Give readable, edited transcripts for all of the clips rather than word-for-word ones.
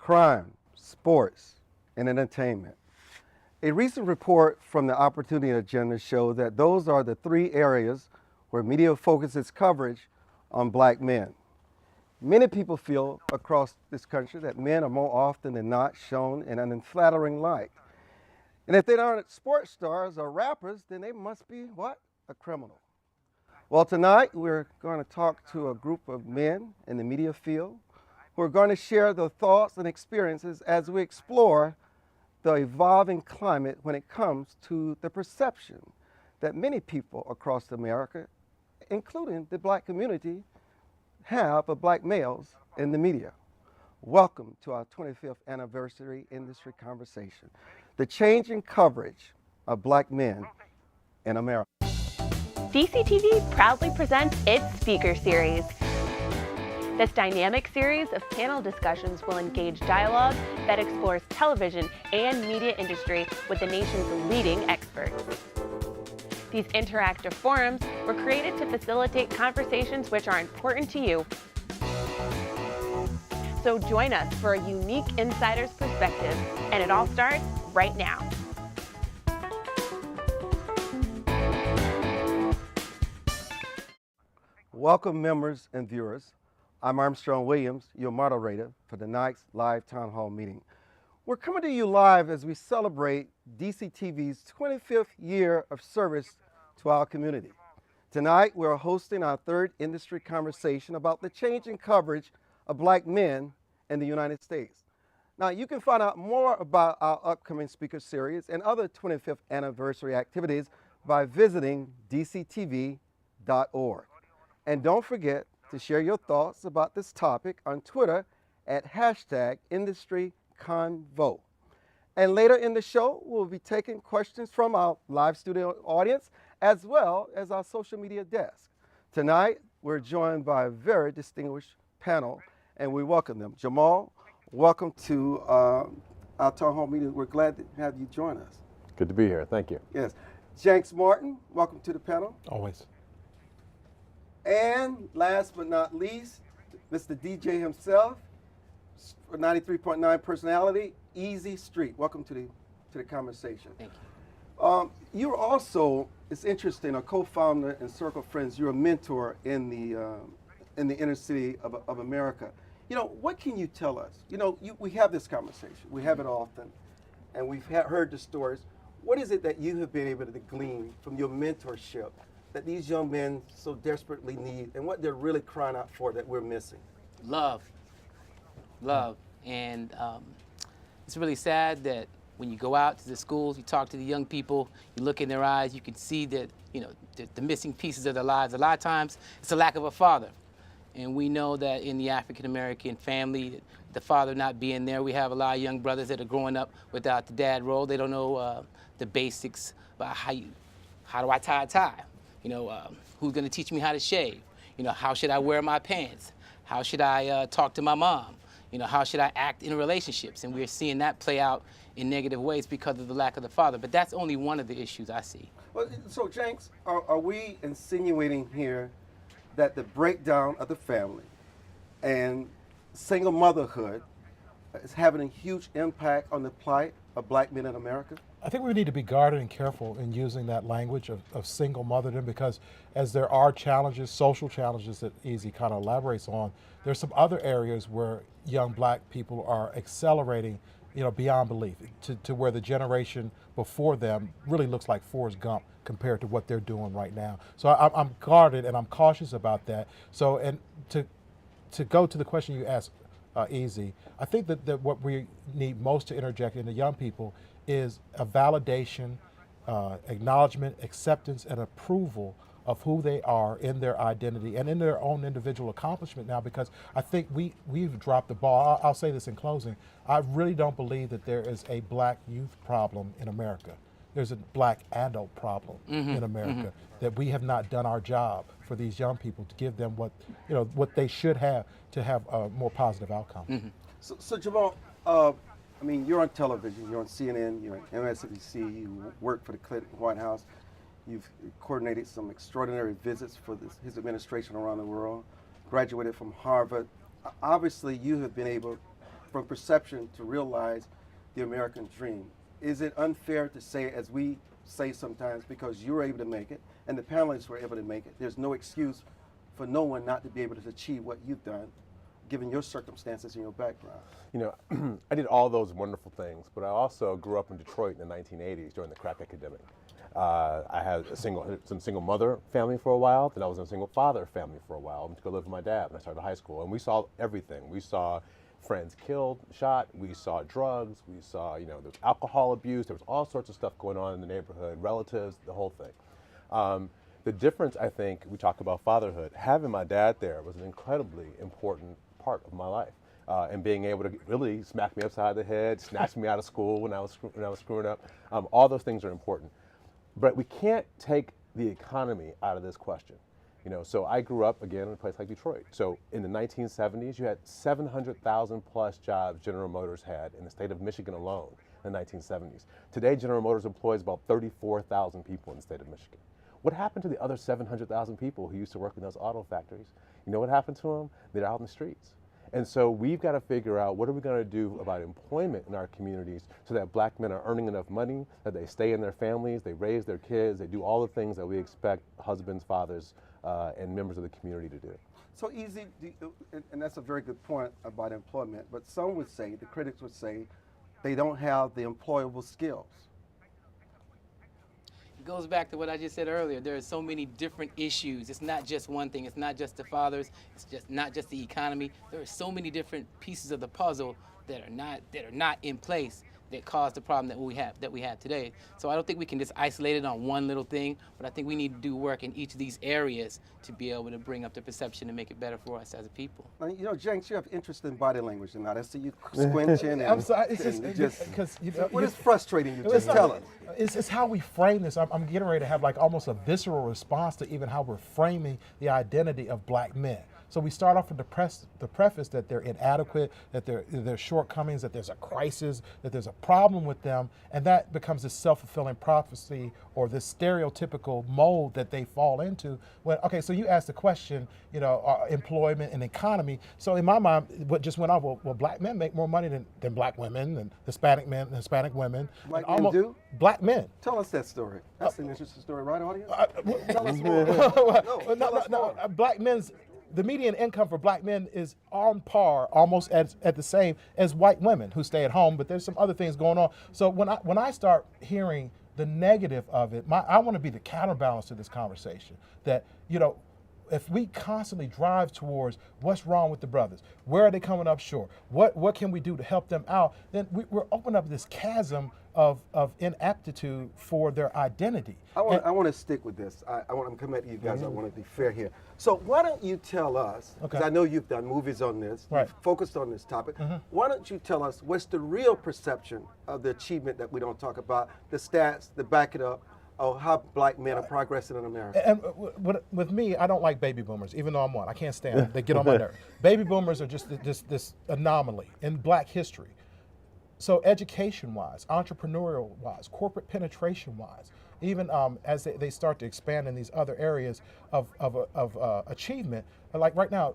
crime, sports, and entertainment. A recent report from the Opportunity Agenda showed that those are the three areas where media focuses coverage on black men. Many people feel across this country that men are more often than not shown in an unflattering light. And if they aren't sports stars or rappers, then they must be what? A criminal. Well, tonight we're going to talk to a group of men in the media field who are going to share their thoughts and experiences as we explore the evolving climate when it comes to the perception that many people across America, including the black community, have of black males in the media. Welcome to our 25th anniversary industry conversation, the changing coverage of black men in America. DCTV proudly presents its Speaker Series. This dynamic series of panel discussions will engage dialogue that explores television and media industry with the nation's leading experts. These interactive forums were created to facilitate conversations which are important to you. So join us for a unique insider's perspective, and it all starts right now. Welcome, members and viewers. I'm Armstrong Williams, your moderator for tonight's live town hall meeting. We're coming to you live as we celebrate DCTV's 25th year of service to our community. Tonight, we're hosting our third industry conversation about the changing coverage of black men in the United States. Now, you can find out more about our upcoming speaker series and other 25th anniversary activities by visiting dctv.org. And don't forget to share your thoughts about this topic on Twitter at #IndustryConvo. And later in the show, we'll be taking questions from our live studio audience as well as our social media desk. Tonight, we're joined by a very distinguished panel, and we welcome them. Jamal, welcome to our town hall meeting. We're glad to have you join us. Good to be here. Thank you. Yes. Janks Morton, welcome to the panel. Always. And last but not least, Mr. DJ himself, 93.9 personality, Easy Street. Welcome to the conversation. Thank you. You're also, it's interesting, a co-founder and circle of friends. You're a mentor in the inner city of America. You know, what can you tell us? You know, we have this conversation. We have it often, and we've heard the stories. What is it that you have been able to glean from your mentorship that these young men so desperately need, and what they're really crying out for that we're missing? Love. And it's really sad that when you go out to the schools, you talk to the young people, you look in their eyes, you can see that, you know, the missing pieces of their lives. A lot of times, it's a lack of a father. And we know that in the African-American family, the father not being there, we have a lot of young brothers that are growing up without the dad role. They don't know the basics about how do I tie a tie? You know, who's gonna teach me how to shave? You know, how should I wear my pants? How should I talk to my mom? You know, how should I act in relationships? And we're seeing that play out in negative ways because of the lack of the father. But that's only one of the issues I see. Well, so Janks, are we insinuating here that the breakdown of the family and single motherhood is having a huge impact on the plight of black men in America? I think we need to be guarded and careful in using that language of single motherdom, because as there are challenges, social challenges that Easy kind of elaborates on, there's some other areas where young black people are accelerating, you know, beyond belief to where the generation before them really looks like Forrest Gump compared to what they're doing right now. So I'm guarded and I'm cautious about that. So, and to go to the question you asked, Easy, I think that what we need most to interject into young people is a validation, acknowledgement, acceptance, and approval of who they are in their identity and in their own individual accomplishment now, because I think we've dropped the ball. I'll say this in closing. I really don't believe that there is a black youth problem in America. There's a black adult problem in America, that we have not done our job for these young people to give them what they should have to have a more positive outcome. So Jamal, I mean, you're on television, you're on CNN, you're on MSNBC, you work for the Clinton White House. You've coordinated some extraordinary visits for his administration around the world, graduated from Harvard. Obviously, you have been able from perception to realize the American dream. Is it unfair to say, as we say sometimes, because you were able to make it and the panelists were able to make it, there's no excuse for no one not to be able to achieve what you've done, given your circumstances and your background? You know, I did all those wonderful things, but I also grew up in Detroit in the 1980s during the crack epidemic. I had some single mother family for a while, then I was in a single father family for a while. I went to go live with my dad when I started high school, and we saw everything. We saw friends killed, shot, we saw drugs, we saw, you know, there was alcohol abuse, there was all sorts of stuff going on in the neighborhood, relatives, the whole thing. The difference, I think, we talk about fatherhood, having my dad there was an incredibly important part of my life. And being able to really smack me upside the head, snatch me out of school when I was screwing up, all those things are important. But we can't take the economy out of this question. You know, so I grew up, again, in a place like Detroit. So in the 1970s, you had 700,000 plus jobs General Motors had in the state of Michigan alone in the 1970s. Today, General Motors employs about 34,000 people in the state of Michigan. What happened to the other 700,000 people who used to work in those auto factories? You know what happened to them? They're out in the streets. And so we've got to figure out what are we going to do about employment in our communities so that black men are earning enough money, that they stay in their families, they raise their kids, they do all the things that we expect husbands, fathers, and members of the community to do. So easy, and that's a very good point about employment, but some would say, the critics would say, they don't have the employable skills. It goes back to what I just said earlier. There are so many different issues. It's not just one thing. It's not just the fathers. It's just not just the economy. There are so many different pieces of the puzzle that are not in place that cause the problem that we have today. So I don't think we can just isolate it on one little thing, but I think we need to do work in each of these areas to be able to bring up the perception and make it better for us as a people. Now, you know, Janks, you have interest in body language, and I see you squinching. And, I'm sorry, it's just because what is frustrating you? Just tell us. It's how we frame this. I'm getting ready to have like almost a visceral response to even how we're framing the identity of black men. So we start off with the preface that they're inadequate, that there's shortcomings, that there's a crisis, that there's a problem with them, and that becomes this self-fulfilling prophecy or this stereotypical mold that they fall into. When, okay, so you asked the question, you know, employment and economy. So in my mind, what just went off, well, black men make more money than black women and Hispanic men and Hispanic women. Black men do? Black men. Tell us that story. That's an interesting story, right, audience? Tell us more. Black men's, the median income for black men is on par, almost at the same as white women who stay at home, but there's some other things going on. So when I start hearing the negative of it, I want to be the counterbalance to this conversation. That, you know, if we constantly drive towards what's wrong with the brothers, where are they coming up short, what can we do to help them out, then we're opening up this chasm of inaptitude for their identity. I want to stick with this. I want to come at you guys. I want to be fair here. So why don't you tell us, because I know you've done movies on this, you've focused on this topic, why don't you tell us what's the real perception of the achievement that we don't talk about, the stats that back it up, of how black men are progressing in America? And with me, I don't like baby boomers, even though I'm one. I can't stand them. They get on my nerve. Baby boomers are just this anomaly in black history. So education-wise, entrepreneurial-wise, corporate penetration-wise, even as they start to expand in these other areas of achievement, like right now,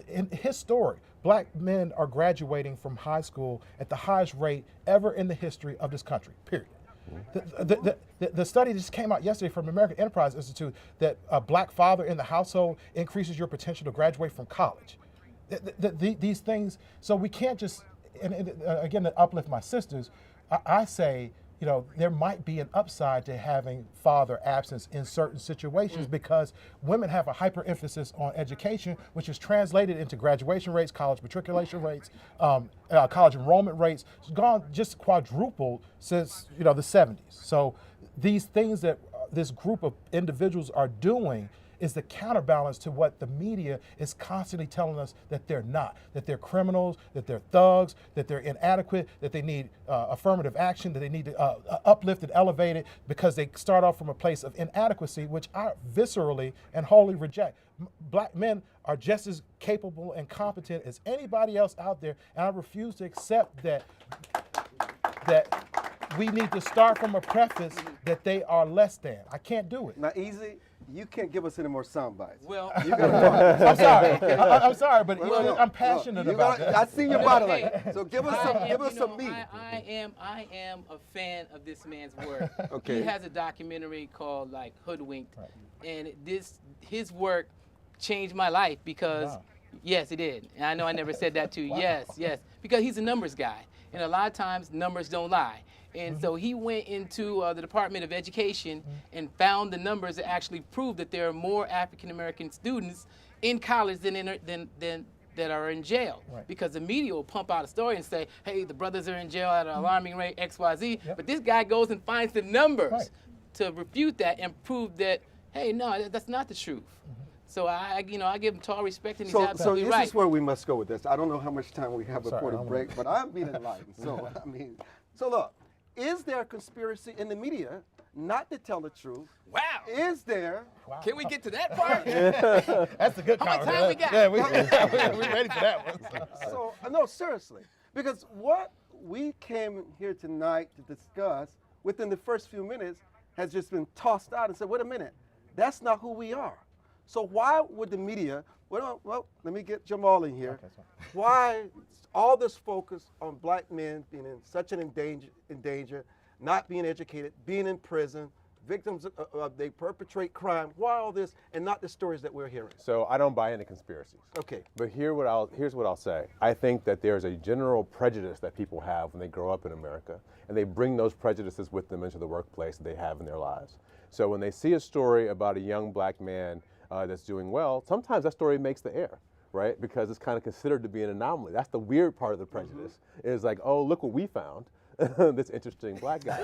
in history, black men are graduating from high school at the highest rate ever in the history of this country, period. The study just came out yesterday from American Enterprise Institute that a black father in the household increases your potential to graduate from college. These things, so we can't just, and again, to uplift my sisters, I say, you know, there might be an upside to having father absence in certain situations because women have a hyper emphasis on education, which is translated into graduation rates, college matriculation rates, college enrollment rates. It's gone just quadrupled since, you know, the 70s. So these things that this group of individuals are doing is the counterbalance to what the media is constantly telling us that they're not, that they're criminals, that they're thugs, that they're inadequate, that they need affirmative action, that they need to uplift and elevate it because they start off from a place of inadequacy, which I viscerally and wholly reject. Black men are just as capable and competent as anybody else out there, and I refuse to accept that we need to start from a preface that they are less than. I can't do it. Now, Easy, you can't give us any more sound bites. Well, You gotta talk. I'm sorry. I'm sorry, but No, I'm passionate you about gotta- that. I see your body like. So give us some meat. I am a fan of this man's work. Okay. He has a documentary called like Hoodwinked, and his work changed my life because, Wow. yes, it did. And I know I never said that to you. Yes, because he's a numbers guy, and a lot of times numbers don't lie. And so he went into the Department of Education and found the numbers that actually prove that there are more African American students in college that are in jail. Right. Because the media will pump out a story and say, hey, the brothers are in jail at an alarming rate, XYZ. Yep. But this guy goes and finds the numbers Right. to refute that and prove that, hey, no, that's not the truth. So I give him tall respect, and he's So absolutely this right. is where we must go with this. I don't know how much time we have Sorry, before the I'm break, but I'm being enlightened. So I mean, so look, is there a conspiracy in the media not to tell the truth? Wow. Is there? Can we get to that part? That's a good How much comment. time we got? Yeah, we're ready for that one. So no, seriously, because what we came here tonight to discuss within the first few minutes has just been tossed out and said, wait a minute, that's not who we are. So why would the media? Well, let me get Jamal in here. Okay, sorry. Why all this focus on black men being in such in danger, not being educated, being in prison, victims they perpetrate crime? Why all this and not the stories that we're hearing? So I don't buy into conspiracies. Okay. But here's what I'll say. I think that there's a general prejudice that people have when they grow up in America, and they bring those prejudices with them into the workplace that they have in their lives. So when they see a story about a young black man that's doing well, sometimes that story makes the air, right? Because it's kind of considered to be an anomaly. That's the weird part of the prejudice. Is like, oh, look what we found. This interesting black guy.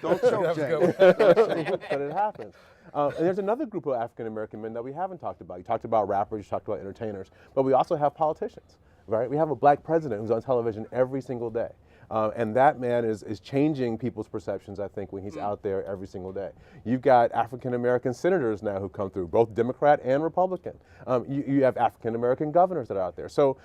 Don't choke, Jay. But it happens. And there's another group of African American men that we haven't talked about. You talked about rappers, you talked about entertainers, but we also have politicians, right? We have a black president who's on television every single day. And that man is changing people's perceptions, I think, when he's out there every single day. You've got African-American senators now who come through, both Democrat and Republican. You have African-American governors that are out there. So,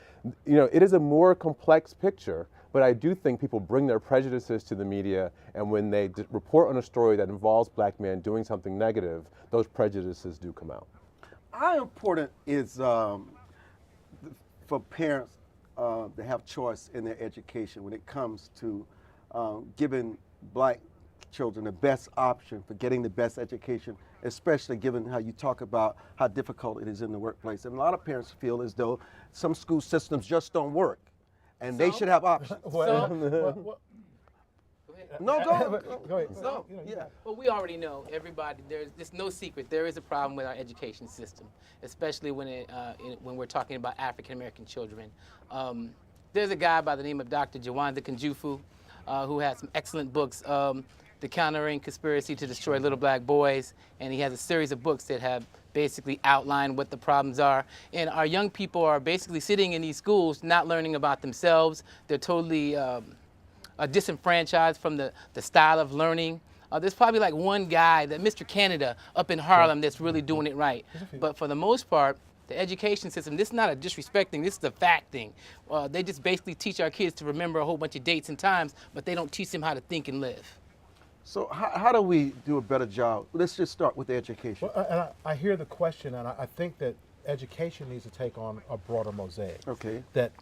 it is a more complex picture, but I do think people bring their prejudices to the media, and when they report on a story that involves black men doing something negative, those prejudices do come out. How important is for parents to have choice in their education when it comes to giving black children the best option for getting the best education, especially given how you talk about how difficult it is in the workplace? And a lot of parents feel as though some school systems just don't work, and they should have options. No, Go ahead. No, yeah. Well, we already know, everybody, it's no secret, there is a problem with our education system, especially when we're talking about African American children. There's a guy by the name of Dr. Jawanda Kunjufu who has some excellent books, The Countering Conspiracy to Destroy Little Black Boys, and he has a series of books that have basically outlined what the problems are. And our young people are basically sitting in these schools not learning about themselves. They're totally disenfranchised from the style of learning. There's probably like one guy, that Mr. Canada up in Harlem, that's really doing it right. But for the most part, the education system, this is not a disrespect thing, this is a fact thing. They just basically teach our kids to remember a whole bunch of dates and times, but they don't teach them how to think and live. So how do we do a better job? Let's just start with the education. Well, and I hear the question, and I think that education needs to take on a broader mosaic. Okay. That,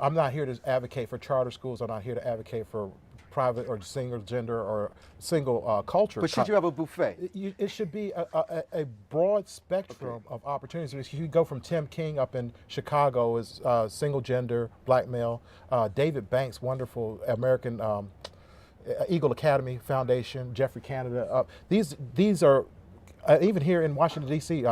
I'm not here to advocate for charter schools. I'm not here to advocate for private or single gender or single culture. But should you have a buffet? It should be a broad spectrum of opportunities. You go from Tim King up in Chicago as single gender, black male. David Banks, wonderful American Eagle Academy Foundation, Jeffrey Canada. These are, even here in Washington, D.C.,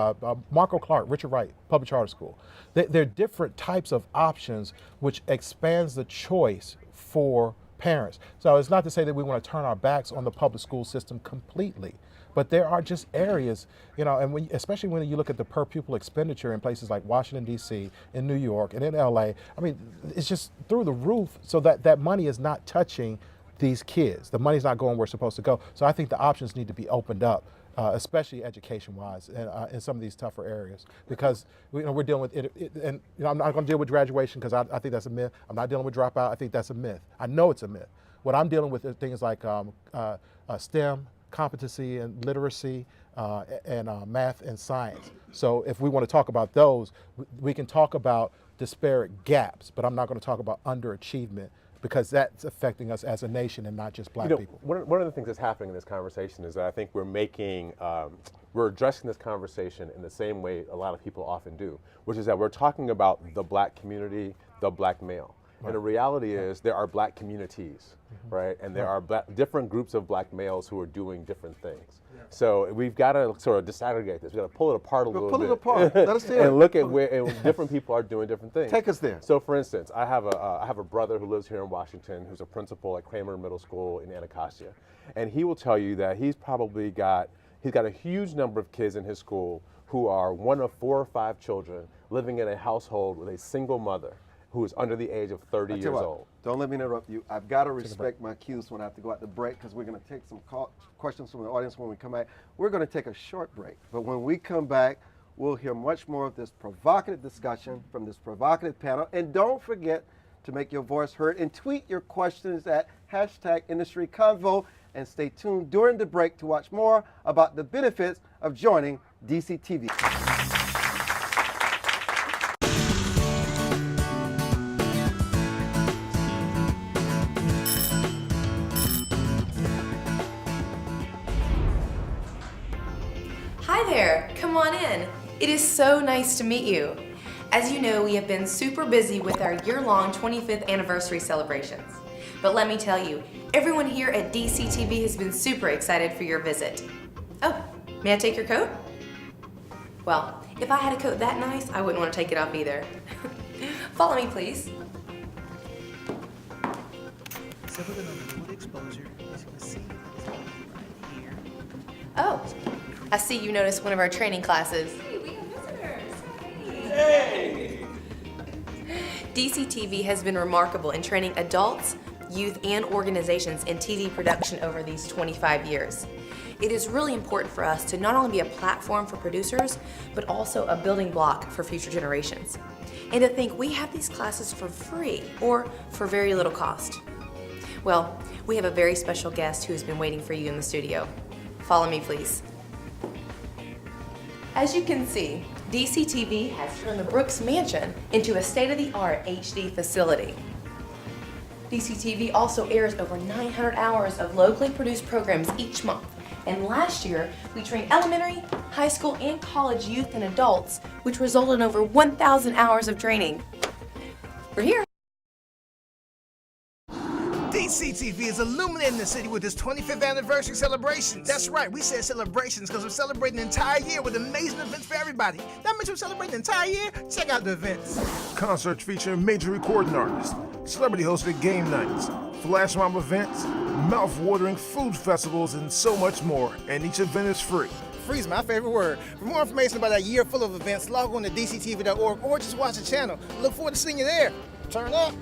Marco Clark, Richard Wright, Public Charter School. There are different types of options which expands the choice for parents. So it's not to say that we want to turn our backs on the public school system completely, but there are just areas, and especially when you look at the per pupil expenditure in places like Washington, D.C., in New York, and in L.A., I mean, it's just through the roof, so that money is not touching these kids. The money's not going where it's supposed to go. So I think the options need to be opened up, especially education-wise, in some of these tougher areas, because we're dealing with it. And I'm not going to deal with graduation because I think that's a myth. I'm not dealing with dropout. I think that's a myth. I know it's a myth. What I'm dealing with are things like STEM, competency and literacy, and math and science. So if we want to talk about those, we can talk about disparate gaps, but I'm not going to talk about underachievement, because that's affecting us as a nation and not just black people. One of the things that's happening in this conversation is that I think we're addressing this conversation in the same way a lot of people often do, which is that we're talking about the black community, the black male. And the reality is there are black communities, right? And there are different groups of black males who are doing different things. So we've got to sort of disaggregate this. We've got to pull it apart a little bit. Pull it apart. Let us see it. And look at where different people are doing different things. Take us there. So for instance, I have a brother who lives here in Washington who's a principal at Kramer Middle School in Anacostia. And he will tell you that he's got a huge number of kids in his school who are one of 4 or 5 children living in a household with a single mother who is under the age of 30 years old. Don't let me interrupt you. I've got to respect my cues when I have to go out to break, because we're going to take some questions from the audience when we come back. We're going to take a short break, but when we come back, we'll hear much more of this provocative discussion from this provocative panel. And don't forget to make your voice heard and tweet your questions at #IndustryConvo, and stay tuned during the break to watch more about the benefits of joining DCTV. Hi there, come on in. It is so nice to meet you. As you know, we have been super busy with our year-long 25th anniversary celebrations. But let me tell you, everyone here at DCTV has been super excited for your visit. Oh, may I take your coat? Well, if I had a coat that nice, I wouldn't want to take it off either. Follow me, please. So we're going to remove exposure, as you can see, right here. Oh, I see you noticed one of our training classes. Hey, we have visitors. Hey! DCTV has been remarkable in training adults, youth, and organizations in TV production over these 25 years. It is really important for us to not only be a platform for producers, but also a building block for future generations. And to think we have these classes for free or for very little cost. Well, we have a very special guest who has been waiting for you in the studio. Follow me, please. As you can see, DCTV has turned the Brooks Mansion into a state-of-the-art HD facility. DCTV also airs over 900 hours of locally produced programs each month. And last year, we trained elementary, high school, and college youth and adults, which resulted in over 1,000 hours of training. We're here. DCTV is illuminating the city with its 25th anniversary celebrations. That's right, we said celebrations because we're celebrating the entire year with amazing events for everybody. That means we're celebrating the entire year? Check out the events. Concerts featuring major recording artists, celebrity-hosted game nights, flash mob events, mouth-watering food festivals, and so much more. And each event is free. Free is my favorite word. For more information about a year full of events, log on to DCTV.org or just watch the channel. Look forward to seeing you there. Turn up.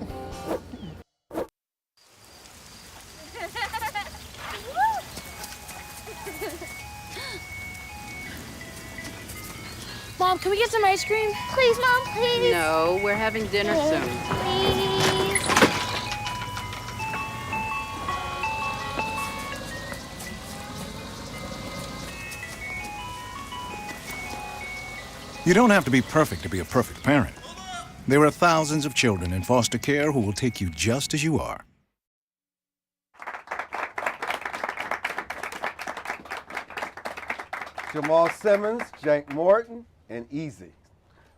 Mom, can we get some ice cream? Please, Mom, please. No, we're having dinner soon. Please. You don't have to be perfect to be a perfect parent. There are thousands of children in foster care who will take you just as you are. Jamal Simmons, Janks Morton, and Easy.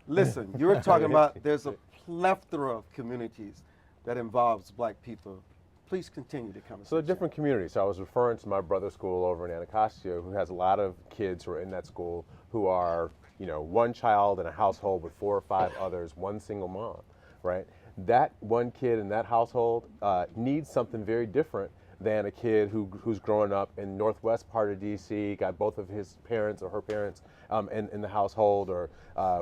Listen, you were talking about there's a plethora of communities that involves black people. Please continue to come. So the different communities. So I was referring to my brother's school over in Anacostia, who has a lot of kids who are in that school who are, one child in a household with 4 or 5 others, one single mom, right? That one kid in that household needs something very different than a kid who's growing up in northwest part of DC, got both of his parents or her parents in the household, or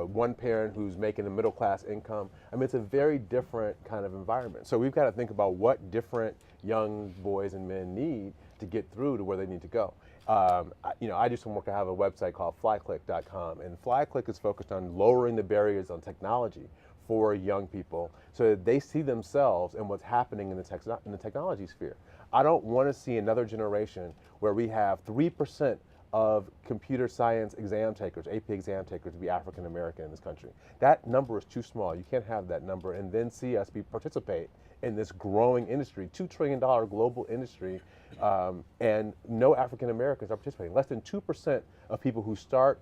one parent who's making a middle class income. I mean, it's a very different kind of environment. So we've got to think about what different young boys and men need to get through to where they need to go. I do some work. I have a website called flyclick.com, and Flyclick is focused on lowering the barriers on technology for young people so that they see themselves in what's happening in the technology sphere. I don't want to see another generation where we have 3% of computer science exam takers, AP exam takers, to be African American in this country. That number is too small. You can't have that number and then see us participate in this growing industry, $2 trillion global industry, and no African Americans are participating. Less than 2% of people who start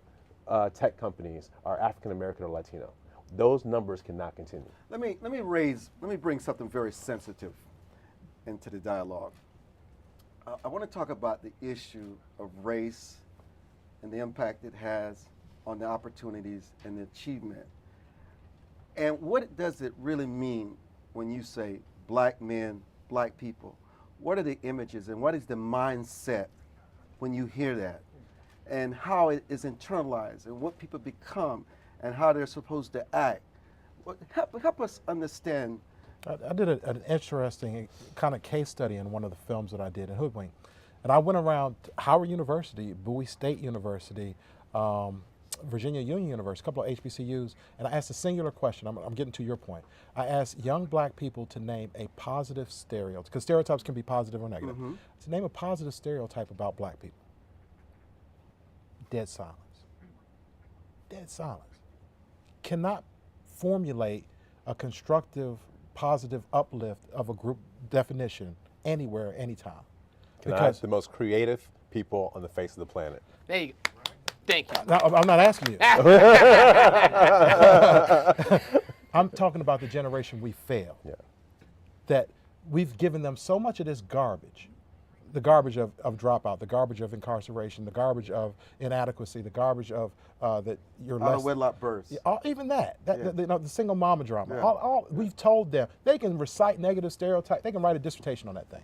tech companies are African American or Latino. Those numbers cannot continue. Let me bring something very sensitive into the dialogue. I want to talk about the issue of race and the impact it has on the opportunities and the achievement. And what does it really mean when you say black men, black people? What are the images and what is the mindset when you hear that? And how it is internalized and what people become and how they're supposed to act. Help us understand. I did an interesting kind of case study in one of the films that I did in Hoodwink. And I went around Howard University, Bowie State University, Virginia Union University, a couple of HBCUs, and I asked a singular question. I'm getting to your point. I asked young black people to name a positive stereotype, because stereotypes can be positive or negative. Mm-hmm. To name a positive stereotype about black people. Dead silence. Dead silence. Cannot formulate a constructive, positive uplift of a group definition anywhere, anytime. Because the most creative people on the face of the planet. There you go. Thank you. No, I'm not asking you. I'm talking about the generation we failed. Yeah. That we've given them so much of this garbage. The garbage of dropout, the garbage of incarceration, the garbage of inadequacy, the garbage of that you're less. Out-of-wedlock births. Even that. The single mama drama. Yeah. We've told them they can recite negative stereotypes. They can write a dissertation on that thing.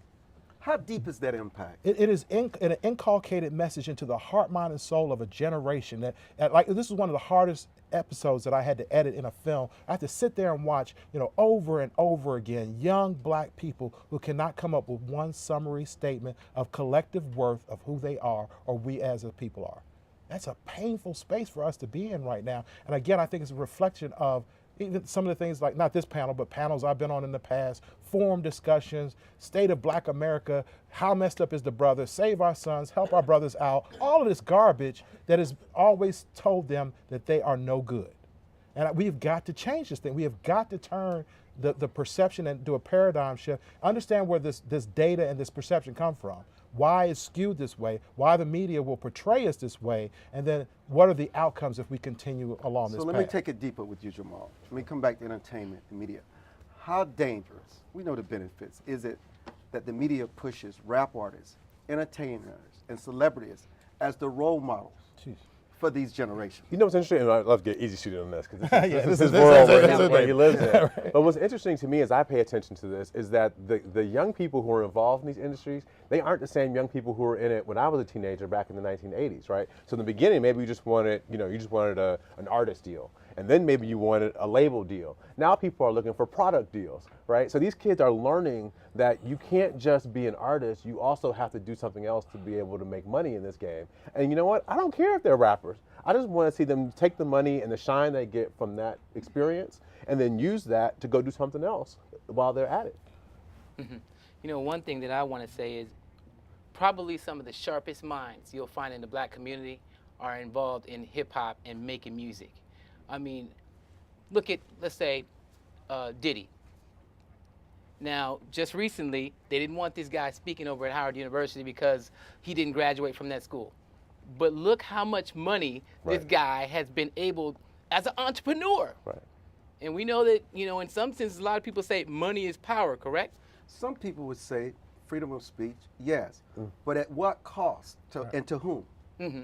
How deep is that impact? It is an inculcated message into the heart, mind, and soul of a generation. That, like, this is one of the hardest episodes that I had to edit in a film. I had to sit there and watch, over and over again, young black people who cannot come up with one summary statement of collective worth of who they are or we as a people are. That's a painful space for us to be in right now. And again, I think it's a reflection of even some of the things, like not this panel, but panels I've been on in the past, forum discussions, state of black America, how messed up is the brother, save our sons, help our brothers out, all of this garbage that has always told them that they are no good. And we've got to change this thing. We have got to turn the perception and do a paradigm shift, understand where this data and this perception come from, why it's skewed this way, why the media will portray us this way, and then what are the outcomes if we continue along this path. So let me take it deeper with you, Jamal. Let me come back to entertainment and media. How dangerous, we know the benefits, is it that the media pushes rap artists, entertainers, and celebrities as the role models for these generations? You know what's interesting? I'd love to get easy shooting on this, because this is his world where he lives in. Right. But what's interesting to me as I pay attention to this is that the young people who are involved in these industries, they aren't the same young people who were in it when I was a teenager back in the 1980s, right? So in the beginning, maybe you just wanted, an artist deal. And then maybe you wanted a label deal. Now people are looking for product deals, right? So these kids are learning that you can't just be an artist, you also have to do something else to be able to make money in this game. And you know what? I don't care if they're rappers. I just want to see them take the money and the shine they get from that experience and then use that to go do something else while they're at it. Mm-hmm. One thing that I want to say is probably some of the sharpest minds you'll find in the black community are involved in hip hop and making music. I mean, look at, let's say, Diddy. Now, just recently, they didn't want this guy speaking over at Howard University because he didn't graduate from that school. But look how much money this guy has been able, as an entrepreneur. Right. And we know that, in some senses, a lot of people say money is power, correct? Some people would say freedom of speech, yes. But at what cost and to whom? Mm-hmm.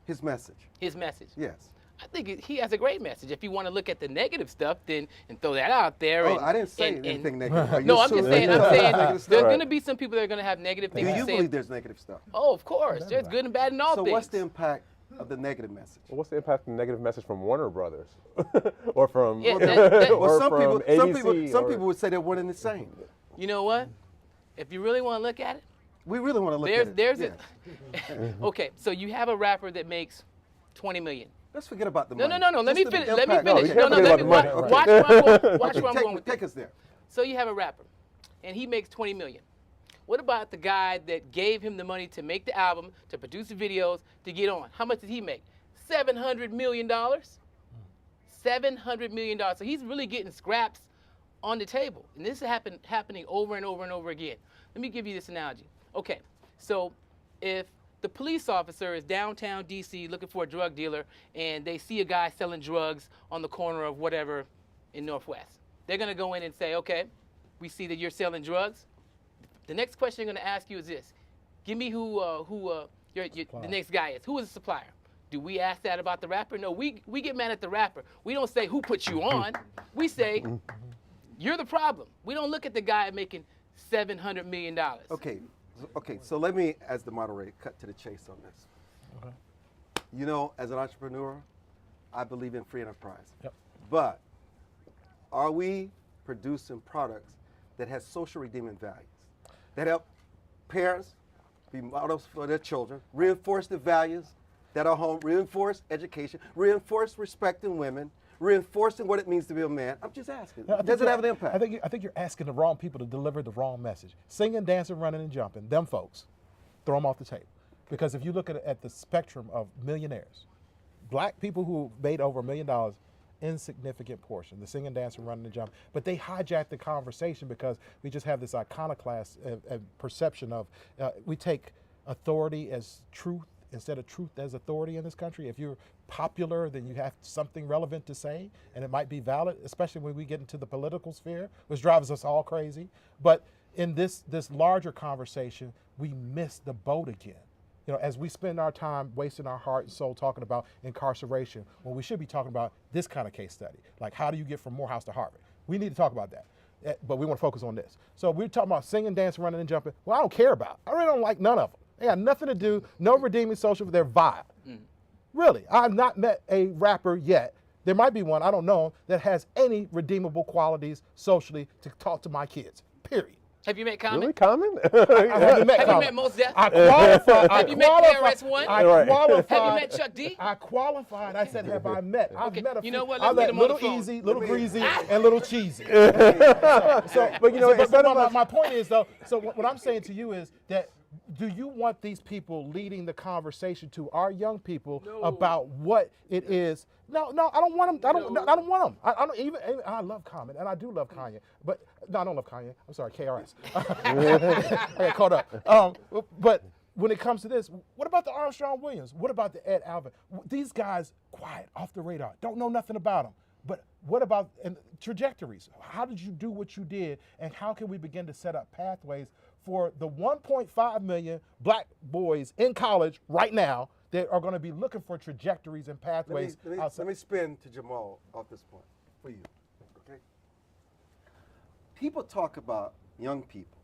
His message. His message. Yes. I think he has a great message. If you want to look at the negative stuff, then and throw that out there. Oh, and, I didn't say and- anything negative. Are you No, I'm just saying. I'm saying negative there's stuff? going to be some people that are going to have negative things Do to you say. believe there's negative stuff? Oh, of course. There's good and bad in all So things. what's the impact of the negative message? Well, what's the impact of the negative message from Warner Brothers, or from Yeah, Well, or some from ABC, some or- people would say they're one and the same. You know what? If you really want to look at it, We really want to look at it. there's Yeah. okay, so you have a rapper that makes 20 million. Let's forget about the No, money. no, no, no. Let me Just the finish. Let me impact. finish. you No, can't no. forget Let about me the watch, money. watch where I'm going. Watch Okay, where I'm going with take this. us there. So you have a rapper, and he makes 20 million. What about the guy that gave him the money to make the album, to produce the videos, to get on? How much did he make? $700 million. $700 million. So he's really getting scraps on the table, and this is happening over and over and over again. Let me give you this analogy. Okay, so if the police officer is downtown DC looking for a drug dealer and they see a guy selling drugs on the corner of whatever in Northwest, they're going to go in and say, okay, we see that you're selling drugs. The next question they're going to ask you is this. Give me who the next guy is. Who is the supplier? Do we ask that about the rapper? No, we get mad at the rapper. We don't say who put you on. We say you're the problem. We don't look at the guy making $700 million. Okay, so let me, as the moderator, cut to the chase on this. Okay. You know, as an entrepreneur, I believe in free enterprise. Yep. But are we producing products that has social redeeming values, that help parents be models for their children, reinforce the values that are home, reinforce education, reinforce respecting women, reinforcing what it means to be a man? I'm just asking. No, I think Does it you're- have an impact? I think you're asking the wrong people to deliver the wrong message. Singing, dancing, running, and jumping, them folks, throw them off the table. Because if you look at the spectrum of millionaires, black people who made over $1 million, insignificant portion, the singing, dancing, running, and jumping. But they hijack the conversation because we just have this iconoclast perception of, we take authority as truth instead of truth as authority in this country. If you're popular, then you have something relevant to say, and it might be valid, especially when we get into the political sphere, which drives us all crazy. But in this larger conversation, we miss the boat again. You know, as we spend our time wasting our heart and soul talking about incarceration, when we should be talking about this kind of case study, like how do you get from Morehouse to Harvard? We need to talk about that, but we want to focus on this. So we're talking about singing, dancing, running, and jumping. Well, I don't care about. I really don't like none of them. They got nothing to do, no redeeming social, they're vile. Really, I've not met a rapper yet, there might be one, I don't know, that has any redeemable qualities socially to talk to my kids, period. Have you met Common? Really, Common? I haven't met Have you Common. met Mos Def? I qualified. Have you met KRS-One? I Right. qualified. Have you met Chuck D? I qualified. I said, have I met? I've Okay, met a you few. know what? I've Let's get met him on the Little phone. Easy, Little Greasy, and Little Cheesy. But you know, it's not about my point is though. So what I'm saying to you is that, do you want these people leading the conversation to our young people about what it is? No, I don't want them. I don't want them. I don't even. I love Common, and I do love Kanye, but no, I don't love Kanye. I'm sorry, KRS. I got caught up. But when it comes to this, what about the Armstrong Williams? What about the Ed Alvin? These guys, quiet, off the radar, don't know nothing about them. But what about trajectories? How did you do what you did, and how can we begin to set up pathways for the 1.5 million black boys in college right now that are going to be looking for trajectories and pathways? Let me spin to Jamal off this point for you, okay? People talk about young people,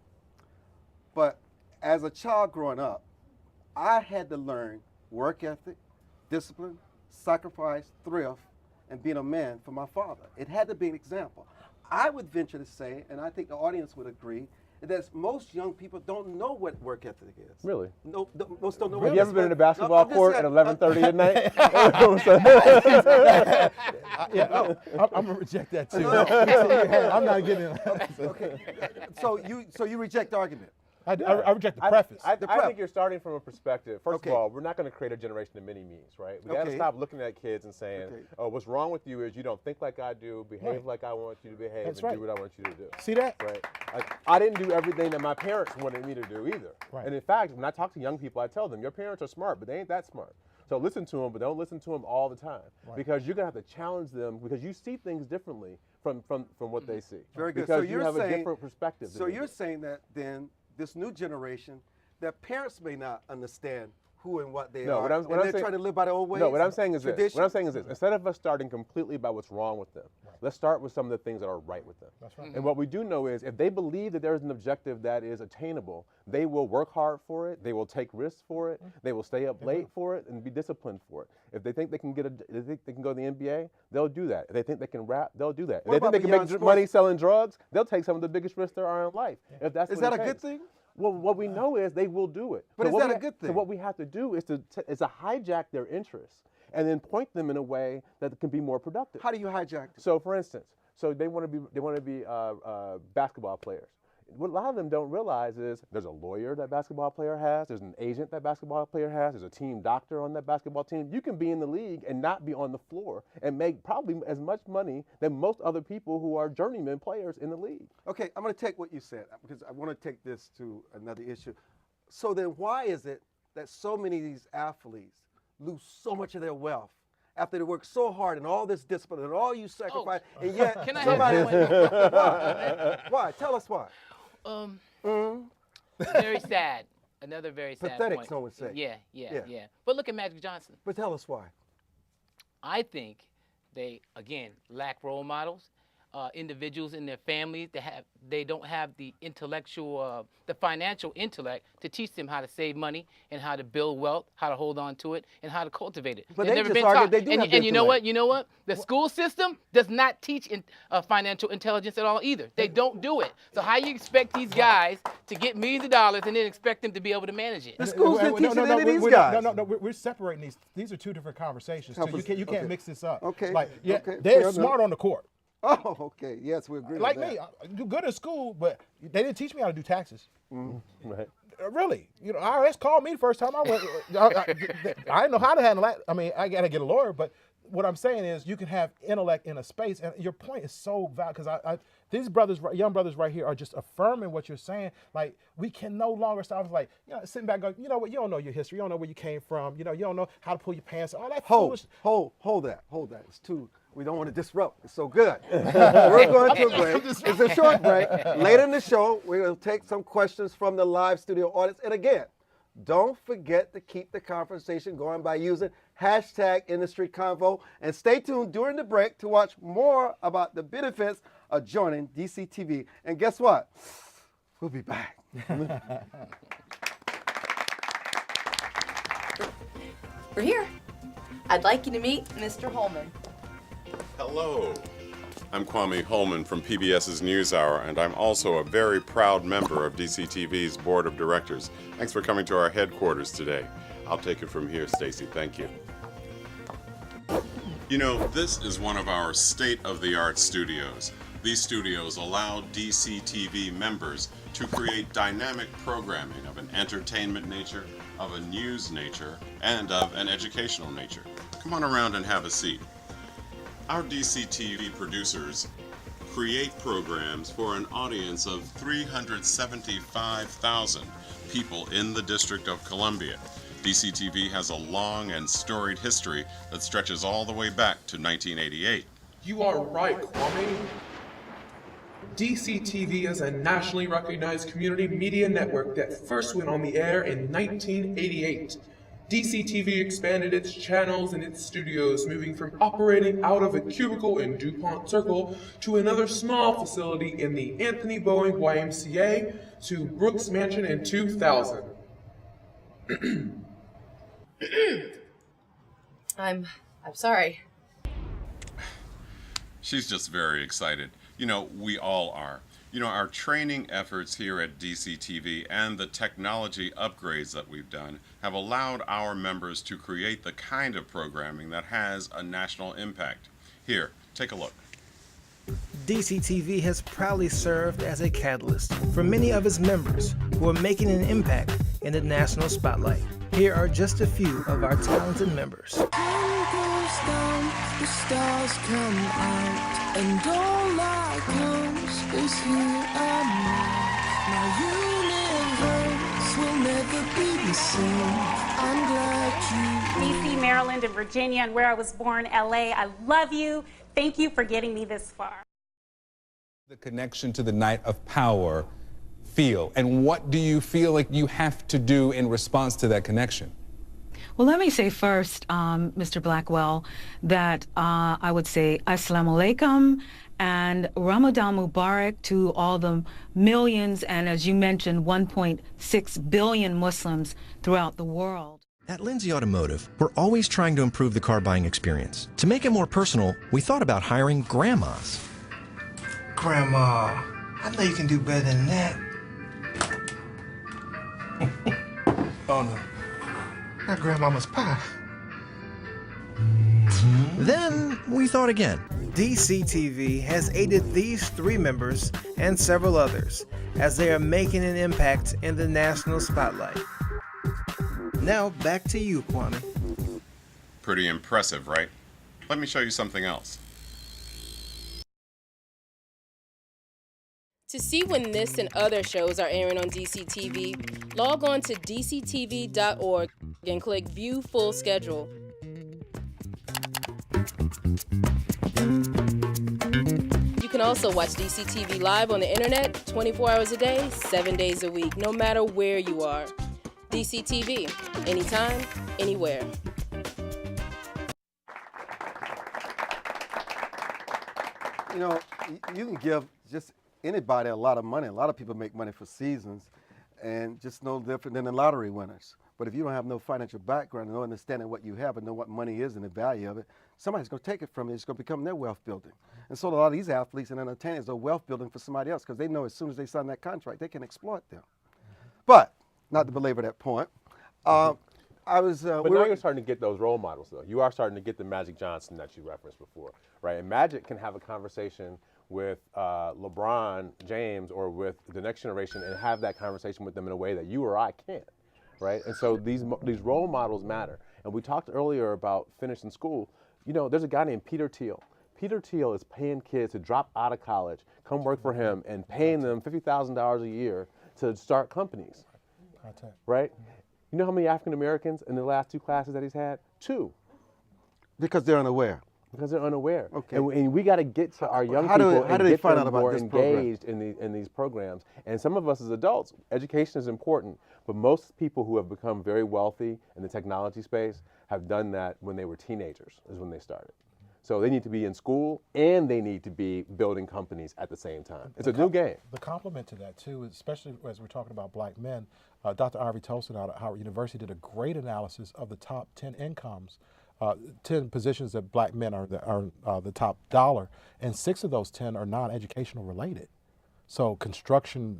but as a child growing up, I had to learn work ethic, discipline, sacrifice, thrift, and being a man for my father. It had to be an example. I would venture to say, and I think the audience would agree, that most young people don't know what work ethic is. Really? No, most don't know. Have what you it ever is. been in a No, basketball I'm just court saying, at 11:30 at night? I'm gonna reject that too. I'm not getting it. Okay. So you reject the argument. I reject the preface. I think you're starting from a perspective. First Okay. of all, we're not going to create a generation of mini-me's, right? We got to Okay. stop looking at kids and saying, Okay. oh, what's wrong with you is you don't think like I do, behave like I want you to behave, That's and right. do what I want you to do. See that? Right. I didn't do everything that my parents wanted me to do either. Right. And in fact, when I talk to young people, I tell them, your parents are smart, but they ain't that smart. So listen to them, but don't listen to them all the time. Right. Because you're going to have to challenge them because you see things differently from what they see. Very good. Because So you you're have saying, a different perspective. So than they you're do. saying that then this new generation, that parents may not understand who and what they No, are. what I'm and they're saying, trying to live by their old ways. No, what I'm saying is this. tradition. What I'm saying is this. Instead of us starting completely by what's wrong with them, let's start with some of the things that are right with them. That's right. And what we do know is if they believe that there is an objective that is attainable, they will work hard for it, they will take risks for it, they will stay up late for it and be disciplined for it. If they think they can go to the NBA, they'll do that. If they think they can rap, they'll do that. If they think they can make money selling drugs, they'll take some of the biggest risks there are in life. If that's Is what that it a good takes. thing? Well, what we know is they will do it. But So is what that we a good thing? So what we have to do is to hijack their interests and then point them in a way that can be more productive. How do you hijack them? So, for instance, they want to be basketball players. What a lot of them don't realize is there's a lawyer that basketball player has, there's an agent that basketball player has, there's a team doctor on that basketball team. You can be in the league and not be on the floor and make probably as much money than most other people who are journeyman players in the league. Okay, I'm going to take what you said because I want to take this to another issue. So then why is it that so many of these athletes lose so much of their wealth after they work so hard and all this discipline and all you sacrifice, and yet Can I somebody... have Why? Why? Tell us why. Very sad. Another very sad Pathetic, point. some would say. Yeah. But look at Magic Johnson. But tell us why. I think they, again, lack role models. Individuals in their families they don't have the intellectual, the financial intellect to teach them how to save money and how to build wealth, how to hold on to it, and how to cultivate it. But They've they never just been argued taught. they do have the and you know intellect. what? You know what? The school system does not teach financial intelligence at all either. They don't do it. So how you expect these guys to get millions of dollars and then expect them to be able to manage it? The schools didn't teach any of these guys. We're separating these. These are two different conversations. Help So us. you can't Okay. mix this up. Okay. Like, yeah, Okay. they're Fair smart enough. on the court. Oh, okay. Yes, we agree Like with me, that. I do good in school, but they didn't teach me how to do taxes. Right. Really, IRS called me the first time I went. I didn't know how to handle that. I mean, I got to get a lawyer, but what I'm saying is you can have intellect in a space, and your point is so valid because these brothers, young brothers right here, are just affirming what you're saying. Like, we can no longer stop like, sitting back going, you know what, you don't know your history, you don't know where you came from, you don't know how to pull your pants, all that foolish. Hold that. It's too. We don't want to disrupt. It's so good. We're going to a break. It's a short break. Later in the show, we're going to take some questions from the live studio audience. And again, don't forget to keep the conversation going by using #IndustryConvo. And stay tuned during the break to watch more about the benefits of joining DCTV. And guess what? We'll be back. We're here. I'd like you to meet Mr. Holman. Hello, I'm Kwame Holman from PBS's NewsHour, and I'm also a very proud member of DCTV's Board of Directors. Thanks for coming to our headquarters today. I'll take it from here, Stacy. Thank you. You know, this is one of our state-of-the-art studios. These studios allow DCTV members to create dynamic programming of an entertainment nature, of a news nature, and of an educational nature. Come on around and have a seat. Our DCTV producers create programs for an audience of 375,000 people in the District of Columbia. DCTV has a long and storied history that stretches all the way back to 1988. You are right, Kwame. DCTV is a nationally recognized community media network that first went on the air in 1988. DCTV expanded its channels and its studios, moving from operating out of a cubicle in DuPont Circle to another small facility in the Anthony Boeing YMCA to Brooks Mansion in 2000. I'm sorry. She's just very excited. You know, we all are. You know, our training efforts here at DCTV and the technology upgrades that we've done have allowed our members to create the kind of programming that has a national impact. Here, take a look. DCTV has proudly served as a catalyst for many of its members who are making an impact in the national spotlight. Here are just a few of our talented members. The stars come out, and all that comes is here and now. My universe will never be the same. I'm glad you DC, Maryland, and Virginia, and where I was born, LA. I love you. Thank you for getting me this far. The connection to the night of power feel, and what do you feel like you have to do in response to that connection? Well, let me say first, Mr. Blackwell, that I would say Assalamu alaikum and Ramadan Mubarak to all the millions and, as you mentioned, 1.6 billion Muslims throughout the world. At Lindsay Automotive, we're always trying to improve the car buying experience. To make it more personal, we thought about hiring grandmas. Grandma, I know you can do better than that. Oh no. Not grandmama's pie. Then we thought again. DCTV has aided these 3 members and several others as they are making an impact in the national spotlight. Now back to you, Kwame. Pretty impressive, right? Let me show you something else. To see when this and other shows are airing on DCTV, log on to dctv.org and click View Full Schedule. You can also watch DCTV live on the internet 24 hours a day, 7 days a week, no matter where you are. DCTV, anytime, anywhere. You know, you can give just anybody a lot of money. A lot of people make money for seasons, and just no different than the lottery winners. But if you don't have no financial background, no understanding what you have, and know what money is and the value of it, somebody's going to take it from you. It's going to become their wealth building. And so a lot of these athletes and entertainers are wealth building for somebody else because they know as soon as they sign that contract, they can exploit them. But not to belabor that point, but now you're starting to get those role models, though. You are starting to get the Magic Johnson that you referenced before, right? And Magic can have a conversation with LeBron James or with the next generation and have that conversation with them in a way that you or I can't, right? And so these role models matter. And we talked earlier about finishing school. You know, there's a guy named Peter Thiel. Peter Thiel is paying kids to drop out of college, come work for him, and paying them $50,000 a year to start companies, right? You know how many African Americans in the last 2 classes that he's had? 2. Because they're unaware. Because they're unaware. Okay. And we got to get to our young How do people they and get find them out about more this program? engaged in these programs. And some of us as adults, education is important, but most people who have become very wealthy in the technology space have done that when they were teenagers, is when they started. So they need to be in school and they need to be building companies at the same time. It's a new game. The complement to that too, especially as we're talking about black men, Dr. Ivy Tolson out at Howard University did a great analysis of the top 10 incomes, 10 positions that black men are the top dollar, and 6 of those 10 are non-educational related. So construction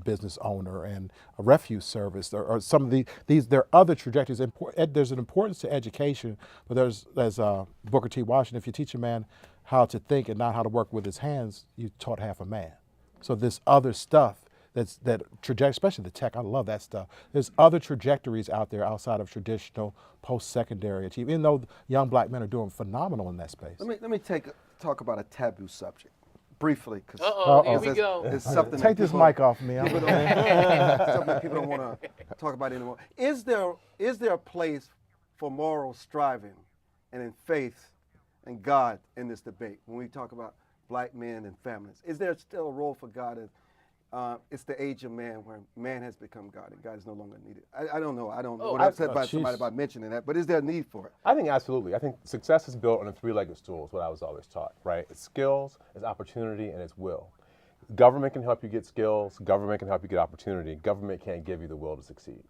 business owner and a refuse service, or some of these there are other trajectories. There's an importance to education, but there's Booker T. Washington, if you teach a man how to think and not how to work with his hands, you taught half a man. So this other stuff that trajectory, especially the tech, I love that stuff. There's other trajectories out there outside of traditional post-secondary achievement, even though young black men are doing phenomenal in that space. Let me talk about a taboo subject. Briefly, because here we go. It's something Take this mic off me. Something people don't want to talk about anymore. Is there a place for moral striving and in faith and God in this debate when we talk about black men and families? Is there still a role for God? It's the age of man where man has become God and God is no longer needed. I don't know. I don't know. I'm upset by somebody about mentioning that, but is there a need for it? I think absolutely. I think success is built on a 3-legged stool is what I was always taught, right? It's skills, it's opportunity, and it's will. Government can help you get skills. Government can help you get opportunity. Government can't give you the will to succeed.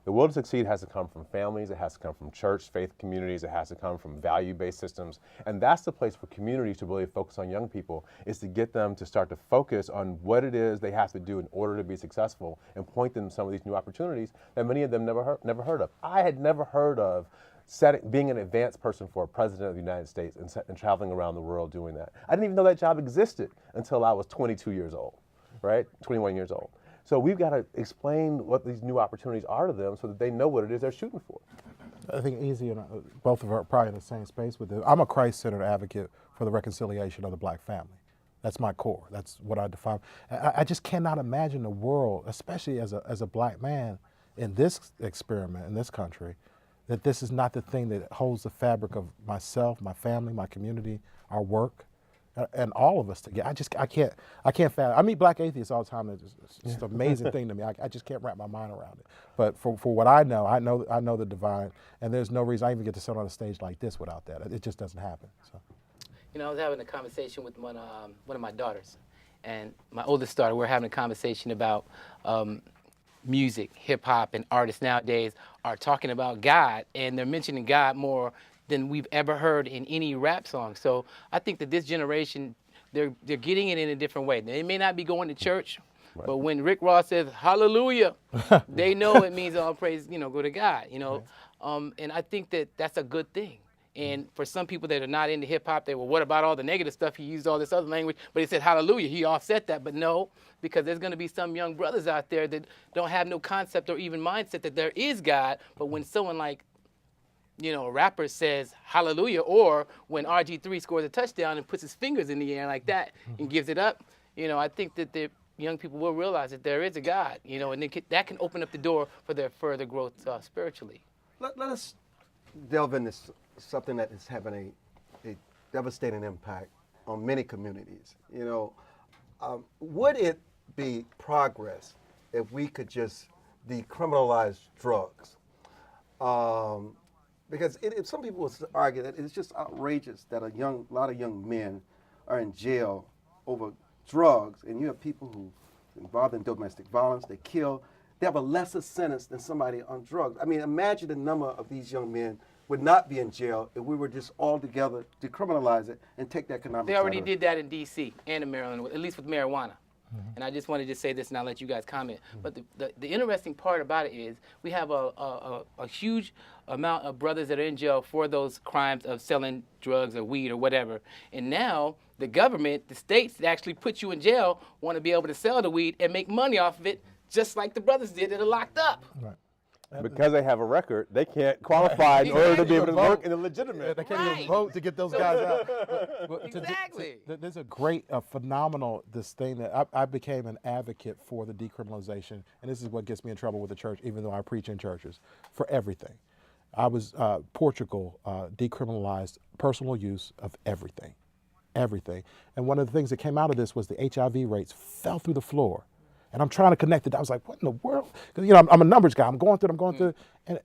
The will to succeed has to come from families, it has to come from church, faith communities, it has to come from value-based systems. And that's the place for communities to really focus on young people, is to get them to start to focus on what it is they have to do in order to be successful and point them to some of these new opportunities that many of them never heard of. I had never heard of being an advanced person for a president of the United States and traveling around the world doing that. I didn't even know that job existed until I was 22 years old, right? 21 years old. So we've got to explain what these new opportunities are to them so that they know what it is they're shooting for. I think Easy and both of us are probably in the same space with it. I'm a Christ-centered advocate for the reconciliation of the black family. That's my core. That's what I define. I just cannot imagine a world, especially as a black man in this experiment, in this country, that this is not the thing that holds the fabric of myself, my family, my community, our work. and all of us together. I can't fathom. I meet black atheists all the time. It's just an amazing thing to me. I just can't wrap my mind around it. But for what I know the divine, and there's no reason I even get to sit on a stage like this without that. It just doesn't happen. So. You know, I was having a conversation with one of my daughters, and my oldest daughter. We're having a conversation about music, hip hop, and artists nowadays are talking about God, and they're mentioning God more than we've ever heard in any rap song. So I think that this generation, they're getting it in a different way. They may not be going to church, right. But when Rick Ross says hallelujah, they know it means all praise, go to God, Right. And I think that that's a good thing. And for some people that are not into hip hop, they, well, what about all the negative stuff? He used all this other language, but he said hallelujah. He offset that, but no, because there's going to be some young brothers out there that don't have no concept or even mindset that there is God. But when someone like, a rapper says hallelujah, or when RG3 scores a touchdown and puts his fingers in the air like that and gives it up, I think that the young people will realize that there is a God, and that can open up the door for their further growth spiritually. Let us delve into something that is having a devastating impact on many communities. Would it be progress if we could just decriminalize drugs? Because some people will argue that it's just outrageous that a lot of young men are in jail over drugs, and you have people who are involved in domestic violence, they kill, they have a lesser sentence than somebody on drugs. I mean, imagine the number of these young men would not be in jail if we were just all together decriminalize it and take the economic. They already did that in D.C. and in Maryland, at least with marijuana. And I just wanted to say this, and I'll let you guys comment. But the interesting part about it is we have a huge amount of brothers that are in jail for those crimes of selling drugs or weed or whatever. And now the government, the states that actually put you in jail, want to be able to sell the weed and make money off of it, just like the brothers did that are locked up. Right. Because they have a record, they can't qualify in order to be able to work in a legitimate. They can't even vote to get those guys out. Exactly. There's a great, phenomenal, this thing that I became an advocate for the decriminalization, and this is what gets me in trouble with the church, even though I preach in churches, for everything. Portugal decriminalized personal use of everything. And one of the things that came out of this was the HIV rates fell through the floor. And I'm trying to connect it. I was like, what in the world? Because, I'm a numbers guy. I'm going through. And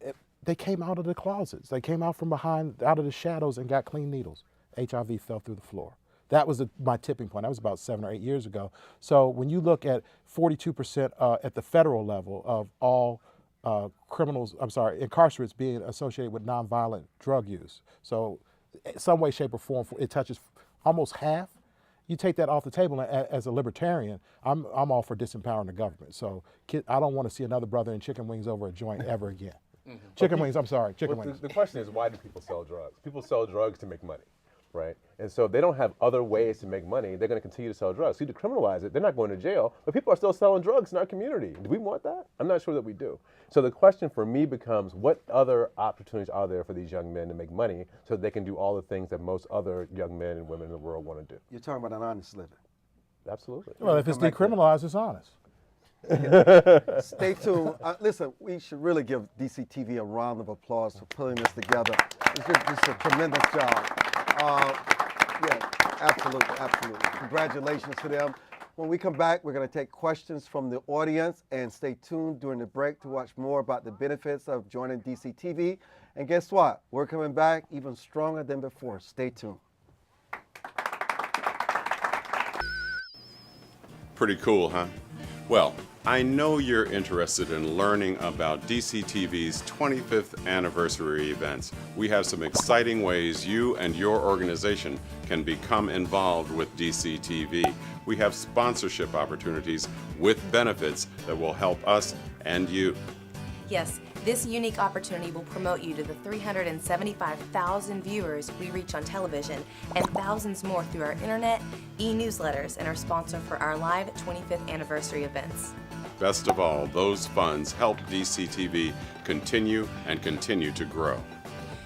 they came out of the closets. They came out from behind, out of the shadows, and got clean needles. HIV fell through the floor. That was my tipping point. That was about 7 or 8 years ago. So when you look at 42% at the federal level of all incarcerates being associated with nonviolent drug use. So in some way, shape, or form, it touches almost half. You take that off the table, and as a libertarian, I'm all for disempowering the government. So I don't want to see another brother in chicken wings over a joint ever again. Chicken wings. The question is, why do people sell drugs? People sell drugs to make money, right? And so if they don't have other ways to make money, they're going to continue to sell drugs. So you decriminalize it, they're not going to jail, but people are still selling drugs in our community. Do we want that? I'm not sure that we do. So the question for me becomes, what other opportunities are there for these young men to make money so that they can do all the things that most other young men and women in the world want to do? You're talking about an honest living. Absolutely. Well, if it's decriminalized, it's honest. Stay tuned. Listen, we should really give DCTV a round of applause for putting this together. It's a tremendous job. Yeah, absolutely. Congratulations to them. When we come back, we're going to take questions from the audience, and stay tuned during the break to watch more about the benefits of joining DCTV. And guess what? We're coming back even stronger than before. Stay tuned. Pretty cool, huh? Well, I know you're interested in learning about DCTV's 25th anniversary events. We have some exciting ways you and your organization can become involved with DCTV. We have sponsorship opportunities with benefits that will help us and you. Yes, this unique opportunity will promote you to the 375,000 viewers we reach on television and thousands more through our internet, e-newsletters, and our sponsor for our live 25th anniversary events. Best of all, those funds help DCTV continue to grow.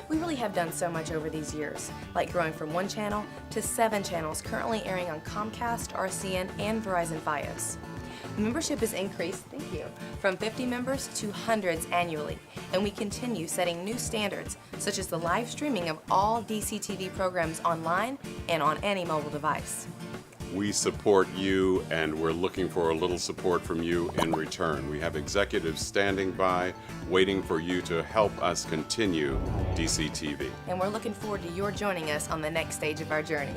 We really have done so much over these years, like growing from 1 channel to 7 channels currently airing on Comcast, RCN, and Verizon Fios. The membership has increased, thank you, from 50 members to hundreds annually, and we continue setting new standards, such as the live streaming of all DCTV programs online and on any mobile device. We support you, and we're looking for a little support from you in return. We have executives standing by, waiting for you to help us continue DCTV. And we're looking forward to your joining us on the next stage of our journey.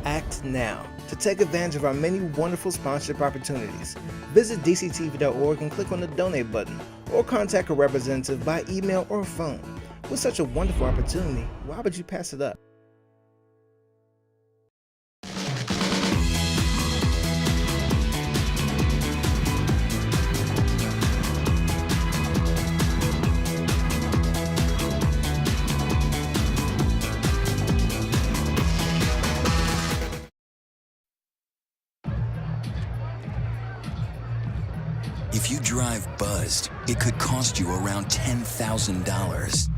Act now to take advantage of our many wonderful sponsorship opportunities. Visit dctv.org and click on the donate button, or contact a representative by email or phone. With such a wonderful opportunity, why would you pass it up? If you drive buzzed, it could cost you around $10,000.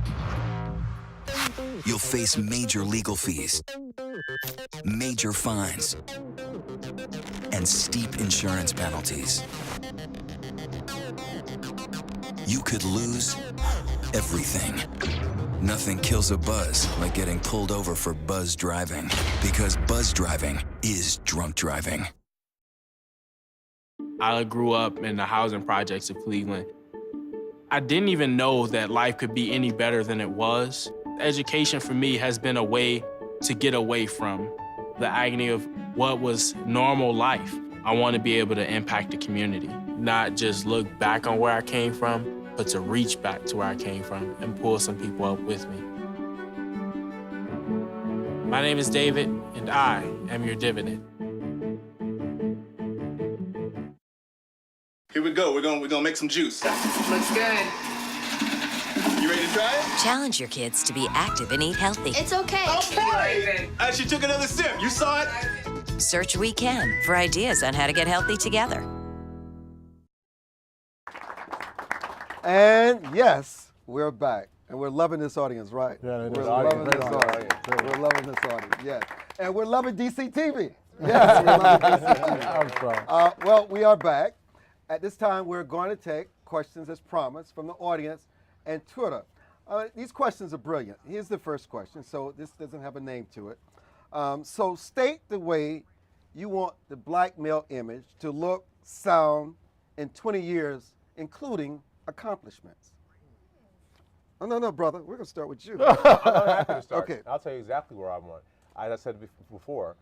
You'll face major legal fees, major fines, and steep insurance penalties. You could lose everything. Nothing kills a buzz like getting pulled over for buzz driving, because buzz driving is drunk driving. I grew up in the housing projects of Cleveland. I didn't even know that life could be any better than it was. Education for me has been a way to get away from the agony of what was normal life. I want to be able to impact the community, not just look back on where I came from, but to reach back to where I came from and pull some people up with me. My name is David, and I am your dividend. Here we go. We're gonna make some juice. Looks good. You ready to try it? Challenge your kids to be active and eat healthy. It's okay. Okay. She took another sip. You saw it? Search We Can for ideas on how to get healthy together. And yes, we're back. And we're loving this audience, right? Yeah, we're loving this audience. We're loving this audience, yes. And we're loving DCTV. Yes, we're loving DCTV. Well, we are back. At this time, we're going to take questions as promised from the audience and Twitter. These questions are brilliant. Here's the first question. So this doesn't have a name to it. So state the way you want the black male image to look, sound in 20 years, including accomplishments. Oh, no, brother. We're going to start with you. I'm happy to start. Okay. I'll tell you exactly where I want. As I said before,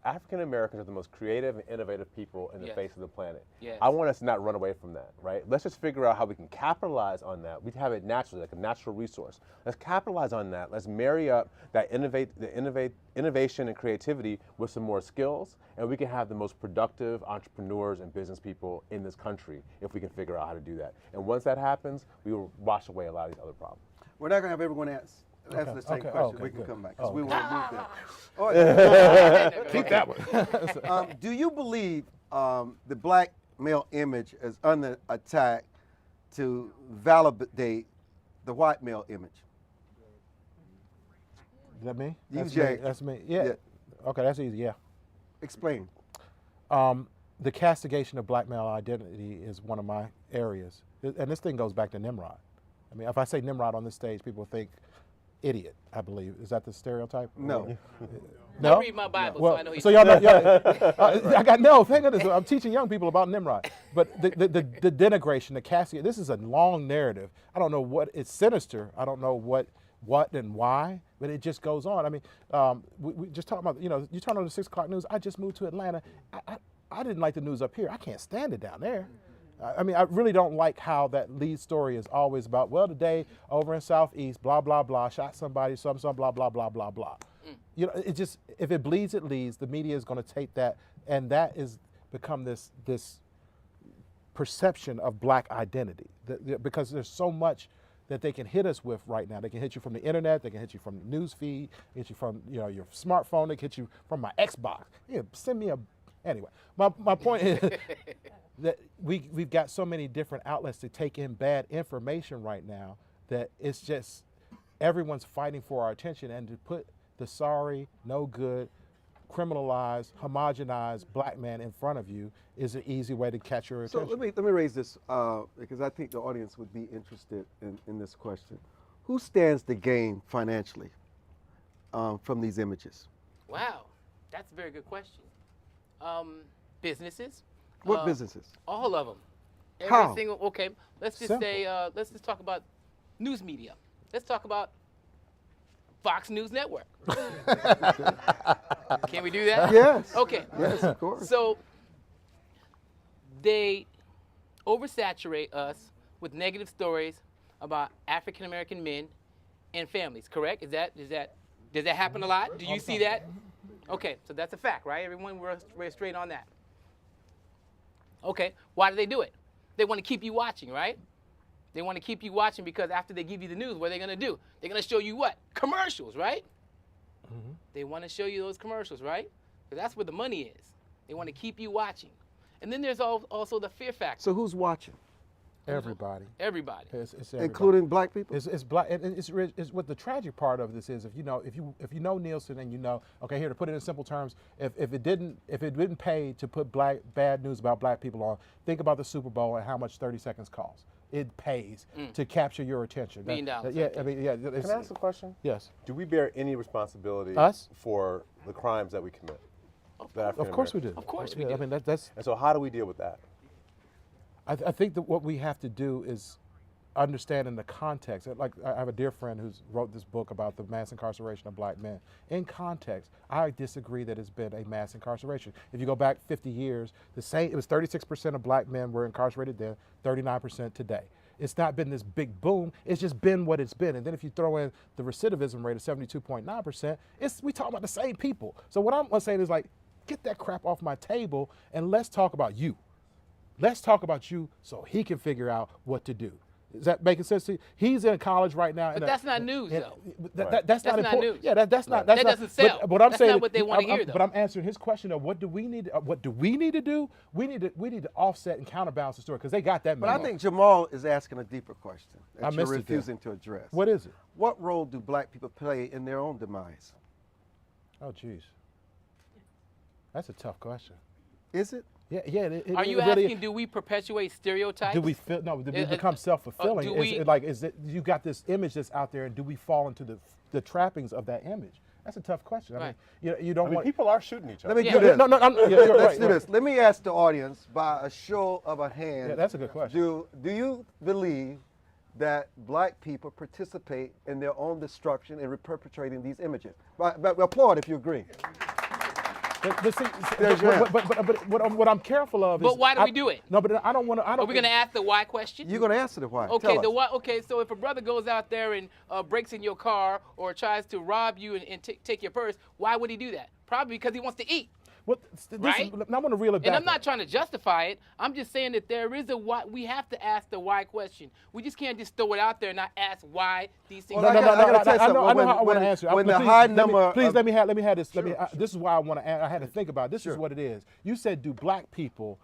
African Americans are the most creative and innovative people in the face of the planet. Yes. I want us to not run away from that, right? Let's just figure out how we can capitalize on that. We have it naturally, like a natural resource. Let's capitalize on that. Let's marry up that innovation and creativity with some more skills, and we can have the most productive entrepreneurs and business people in this country if we can figure out how to do that. And once that happens, we will wash away a lot of these other problems. We're not going to have everyone answer the same question. We can come back because we want to move that. Oh, keep that one. Do you believe the black male image is under attack to validate the white male image? Is that me? That's me. Yeah. Okay, that's easy. Yeah. Explain. The castigation of black male identity is one of my areas, and this thing goes back to Nimrod. I mean, if I say Nimrod on this stage, people think idiot, I believe. Is that the stereotype? No. No? I read my Bible, well, so I know he's so y'all know, thank goodness, I'm teaching young people about Nimrod. But the denigration, the castigation, this is a long narrative. I don't know what, it's sinister. I don't know what and why, but it just goes on. I mean, we just talking about, you turn on the 6 o'clock news, I just moved to Atlanta. I didn't like the news up here. I can't stand it down there. I mean, I really don't like how that lead story is always about, well, today over in Southeast, blah, blah, blah, shot somebody, some, blah, blah, blah, blah, blah. It just, if it bleeds, it leads. The media is going to take that, and that is become this perception of black identity, because there's so much that they can hit us with right now. They can hit you from the internet, they can hit you from the news feed, hit you from your smartphone, they can hit you from my Xbox. Yeah, send me anyway. My point is that we've got so many different outlets to take in bad information right now that it's just everyone's fighting for our attention, and to put the sorry, no good, criminalize, homogenize black man in front of you is an easy way to catch your attention. So let me raise this because I think the audience would be interested in this question. Who stands to gain financially from these images? Wow, that's a very good question. Businesses. What businesses? All of them. How? Single. Okay, let's just say. Let's just talk about news media. Let's talk about Fox News Network. Can we do that? Yes. Okay. Yes, of course. So they oversaturate us with negative stories about African American men and families. Correct? Does that happen a lot? Do you see that? Okay, so that's a fact, right? Everyone, we're straight on that. Okay, why do they do it? They want to keep you watching, right? They want to keep you watching because after they give you the news, what are they going to do? They're going to show you what? Commercials, right? Mm-hmm. They want to show you those commercials, right? Because that's where the money is. They want to keep you watching. And then there's also the fear factor. So who's watching? Everybody. Everybody. It's everybody. Including black people? It's black. And it's what the tragic part of this is. If you know Nielsen and you know, okay, here to put it in simple terms, if it didn't pay to put bad news about black people on, think about the Super Bowl and how much 30 seconds costs. It pays to capture your attention. $1 million. Yeah, I mean, yeah. Can I ask a question? Yes. Do we bear any responsibility for the crimes that we commit? Of course we do. Of course we do. I mean, that's. And so how do we deal with that? I think that what we have to do is understand in the context. Like I have a dear friend who's wrote this book about the mass incarceration of black men. In context, I disagree that it's been a mass incarceration. If you go back 50 years, it was 36% of black men were incarcerated then, 39% today. It's not been this big boom. It's just been what it's been. And then if you throw in the recidivism rate of 72.9%, we talk about the same people. So what I'm saying is like, get that crap off my table and let's talk about you. Let's talk about you so he can figure out what to do. Is that making sense to you? He's in college right now. But that's not news, though. That's not important. News. Yeah, that's not. That doesn't sell. But I'm that's saying not what they want to hear, though. But I'm answering his question of what do we need? What do we need to do? We need to offset and counterbalance the story because they got that. But I think Jamal is asking a deeper question that you're missed it refusing to address. What is it? What role do black people play in their own demise? Oh, geez. That's a tough question. Is it? Yeah. Are you asking, do we perpetuate stereotypes? Do we feel no? Do we become self-fulfilling? Is it you got this image that's out there, and do we fall into the trappings of that image? That's a tough question. Right. I mean, you don't want people are shooting each other. Let me do this. Let's do this. Let me ask the audience by a show of a hand. Yeah, that's a good question. Do you believe that black people participate in their own destruction and perpetrating these images? But applaud if you agree. But what I'm careful of is. But why do we do it? No, but I don't want to. Are we going to ask the why question? You're going to answer the why. Okay, Tell us. the why. Okay, so if a brother goes out there and breaks in your car or tries to rob you and take your purse, why would he do that? Probably because he wants to eat. Right? I want to reel it back. And I'm not trying to justify it. I'm just saying that there is a why. We have to ask the why question. We just can't just throw it out there and not ask why these things. I know how I want to answer. When the high number. Please let me have this. This is why I had to think about it. This is what it is. You said, do black people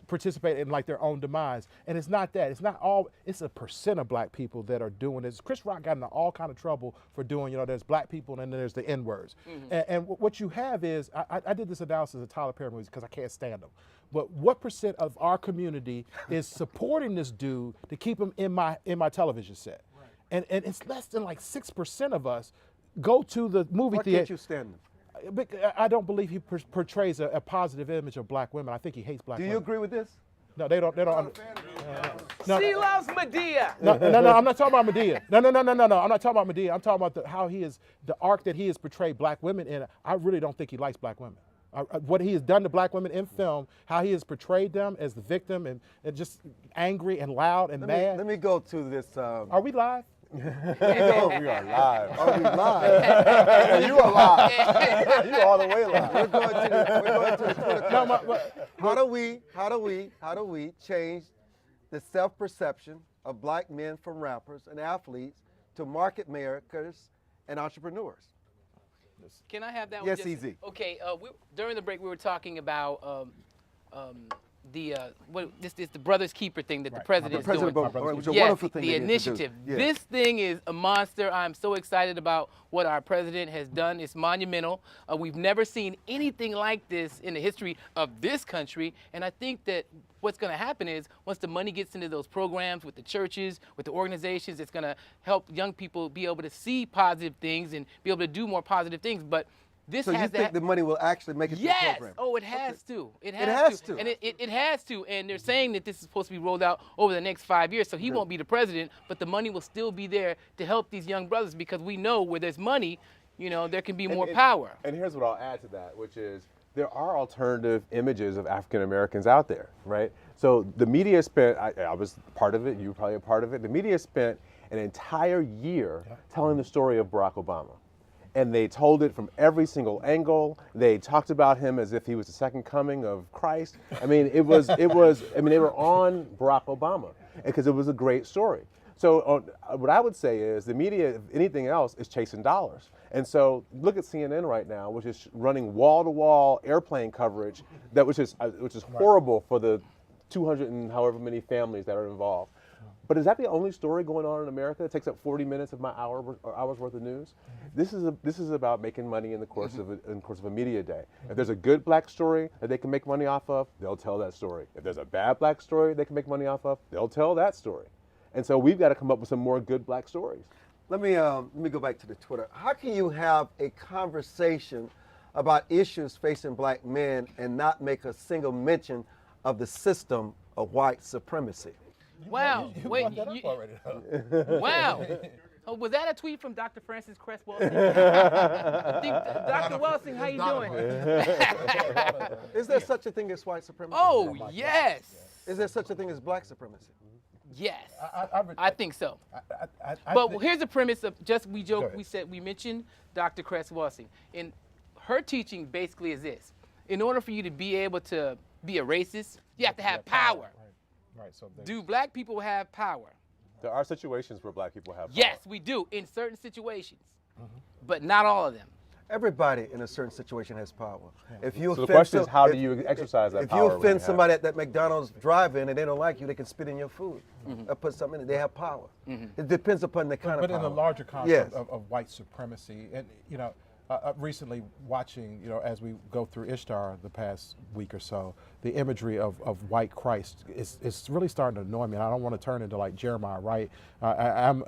participate in like their own demise? And it's not that. It's not all. It's a percent of black people that are doing this. Chris Rock got into all kind of trouble for doing. There's black people and then there's the N-words. Mm-hmm. And what you have is, I did this analysis of Tyler Perry movies because I can't stand them. But what percent of our community is supporting this dude to keep him in my television set? Right. And it's less than like 6% of us go to the movie theater. Why can't you stand him? I don't believe he portrays a positive image of black women. I think he hates black women. Do you agree with this? No, they don't. She loves Medea. No, I'm not talking about Medea. No, I'm not talking about Medea. I'm talking about how he is, the arc that he has portrayed black women in. I really don't think he likes black women. What he has done to black women in film, how he has portrayed them as the victim and just angry and loud and mad. Let me go to this. Are we live? We are live. Are we live? You are live. You all the way live. We're going to the how do we change the self-perception of black men from rappers and athletes to market makers and entrepreneurs? Can I have that? Yes, easy. Okay. During the break, we were talking about this is the brother's keeper thing that the president is doing. Which is a Yes, wonderful thing the they need to do. initiative. Yeah. This thing is a monster. I'm so excited about what our president has done. It's monumental. We've never seen anything like this in the history of this country. And I think that what's going to happen is once the money gets into those programs with the churches, with the organizations, it's going to help young people be able to see positive things and be able to do more positive things. But this So you has think the money will actually make it to the Yes. program? Oh, it has to. It has, has to. And it has to. And they're saying that this is supposed to be rolled out over the next 5 years. So he won't be the president, but the money will still be there to help these young brothers because we know where there's money, there can be more power. And here's what I'll add to that, which is there are alternative images of African Americans out there, right? So the media spent, I was part of it, you were probably a part of it, the media spent an entire year telling the story of Barack Obama. And they told it from every single angle. They talked about him as if he was the second coming of Christ. I mean, they were on Barack Obama because it was a great story. So what I would say is the media, if anything else, is chasing dollars. And so look at CNN right now, which is running wall-to-wall airplane coverage, which is horrible for the 200 and however many families that are involved. But is that the only story going on in America? It takes up 40 minutes of my hour's worth of news. This is about making money in the course of a media day. If there's a good black story that they can make money off of, they'll tell that story. If there's a bad black story they can make money off of, they'll tell that story. And so we've got to come up with some more good black stories. Let me go back to the Twitter. How can you have a conversation about issues facing black men and not make a single mention of the system of white supremacy? Wow. Wait. Wow. Oh, was that a tweet from Dr. Francis Cress Welsing? Dr. Welsing, how you doing? Is there such a thing as white supremacy? Oh, yes. Is there such a thing as black supremacy? Yes. I think so. But here's the premise of we mentioned Dr. Cress Welsing. And her teaching basically is this. In order for you to be able to be a racist, you have to have power. Right, so do black people have power? There are situations where black people have power. Yes, we do, in certain situations, but not all of them. Everybody in a certain situation has power. If you so the question is, how do you exercise that power? If you offend somebody at that McDonald's drive-in and they don't like you, they can spit in your food or put something in it. They have power. It depends upon the kind of power. But in the larger concept of white supremacy, and recently watching, as we go through Ishtar the past week or so, the imagery of white Christ is really starting to annoy me. And I don't want to turn into like Jeremiah, right? I'm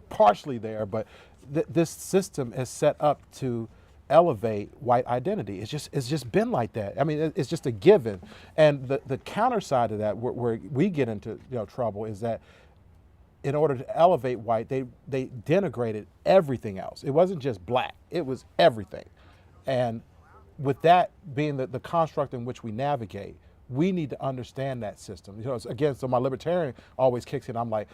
partially there, but this system is set up to elevate white identity. It's just been like that. I mean, it's just a given. And the counter side of that, where we get into trouble, is that in order to elevate white, they denigrated everything else. It wasn't just black, it was everything. And with that being the construct in which we navigate, we need to understand that system. Again, so my libertarian always kicks in. I'm like,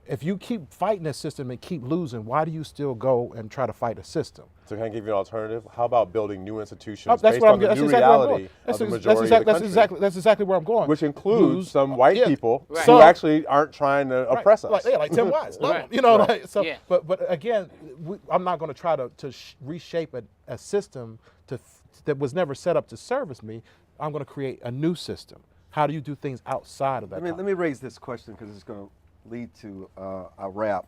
if you keep fighting this system and keep losing, why do you still go and try to fight a system? So can I give you an alternative? How about building new institutions that's based on the new reality of the majority of the country? That's exactly where I'm going. Which includes some white people who actually aren't trying to oppress us. Like Tim Watts. But again, I'm not going to try to reshape a system that was never set up to service me. I'm going to create a new system. How do you do things outside of that? Let me raise this question because it's going to lead to a wrap.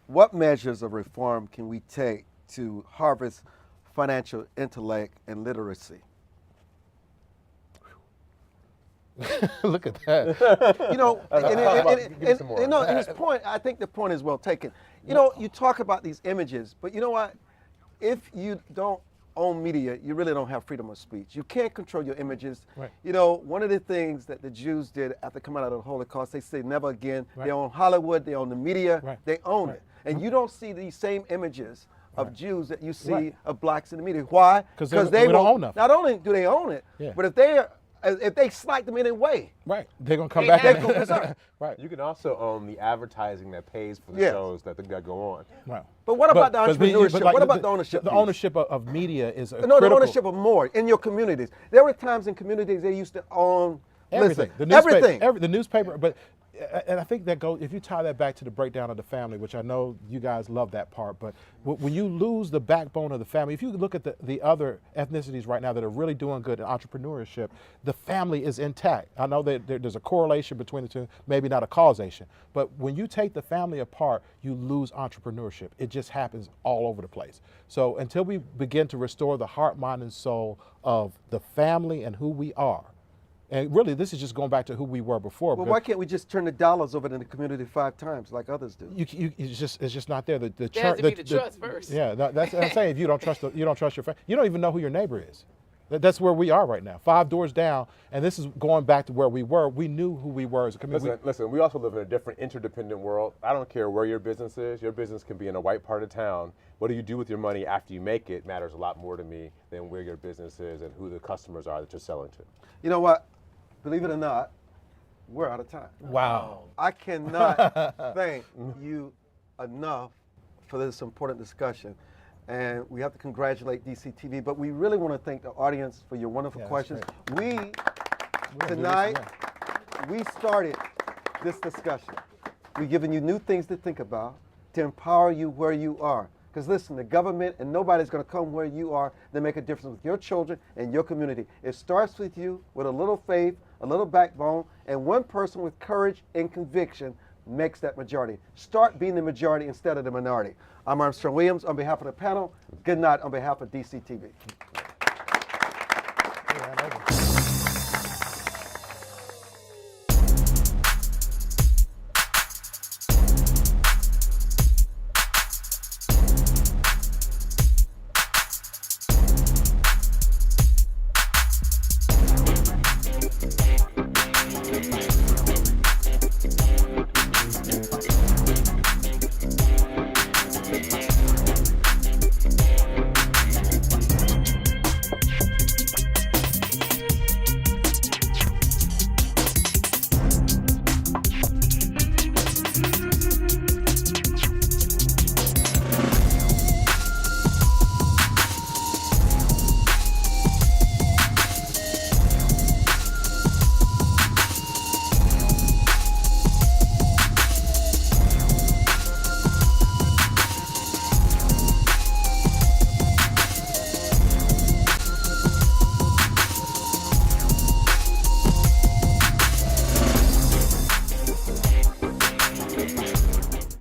What measures of reform can we take to harvest financial intellect and literacy? Look at that. And his point, I think the point is well taken. You talk about these images, but you know what? If you don't own media, you really don't have freedom of speech. You can't control your images. Right. One of the things that the Jews did after coming out of the Holocaust, they say never again. Right. They own Hollywood, they own the media, right. they own it. And you don't see these same images of Jews that you see of blacks in the media. Why? Because they don't own nothing. Not only do they own it, but if they slight them in any way, right, they're gonna come back. Right. You can also own the advertising that pays for the shows that go on. Right. But what about the entrepreneurship? What about the ownership? The ownership of media is the ownership of more in your communities. There were times in communities they used to own everything. Everything. The newspaper, but and I think that goes, if you tie that back to the breakdown of the family, which I know you guys love that part, but when you lose the backbone of the family, if you look at the other ethnicities right now that are really doing good in entrepreneurship, the family is intact. I know that there's a correlation between the two, maybe not a causation, but when you take the family apart, you lose entrepreneurship. It just happens all over the place. So until we begin to restore the heart, mind, and soul of the family and who we are, and really, this is just going back to who we were before. Well, why can't we just turn the dollars over to the community 5 times like others do? It's just not there. There has to be the trust first. Yeah, that's what I'm saying. If you don't trust your family, you don't even know who your neighbor is. That's where we are right now. 5 doors down, and this is going back to where we were. We knew who we were as a community. Listen, we also live in a different interdependent world. I don't care where your business is. Your business can be in a white part of town. What do you do with your money after you make it matters a lot more to me than where your business is and who the customers are that you're selling to. You know what? Believe it or not, we're out of time. Wow. I cannot thank you enough for this important discussion. And we have to congratulate DCTV, but we really want to thank the audience for your wonderful questions. Tonight, we started this discussion. We've given you new things to think about to empower you where you are. Because listen, the government and nobody's going to come where you are to make a difference with your children and your community. It starts with you with a little faith, a little backbone, and one person with courage and conviction makes that majority. Start being the majority instead of the minority. I'm Armstrong Williams on behalf of the panel. Good night on behalf of DCTV.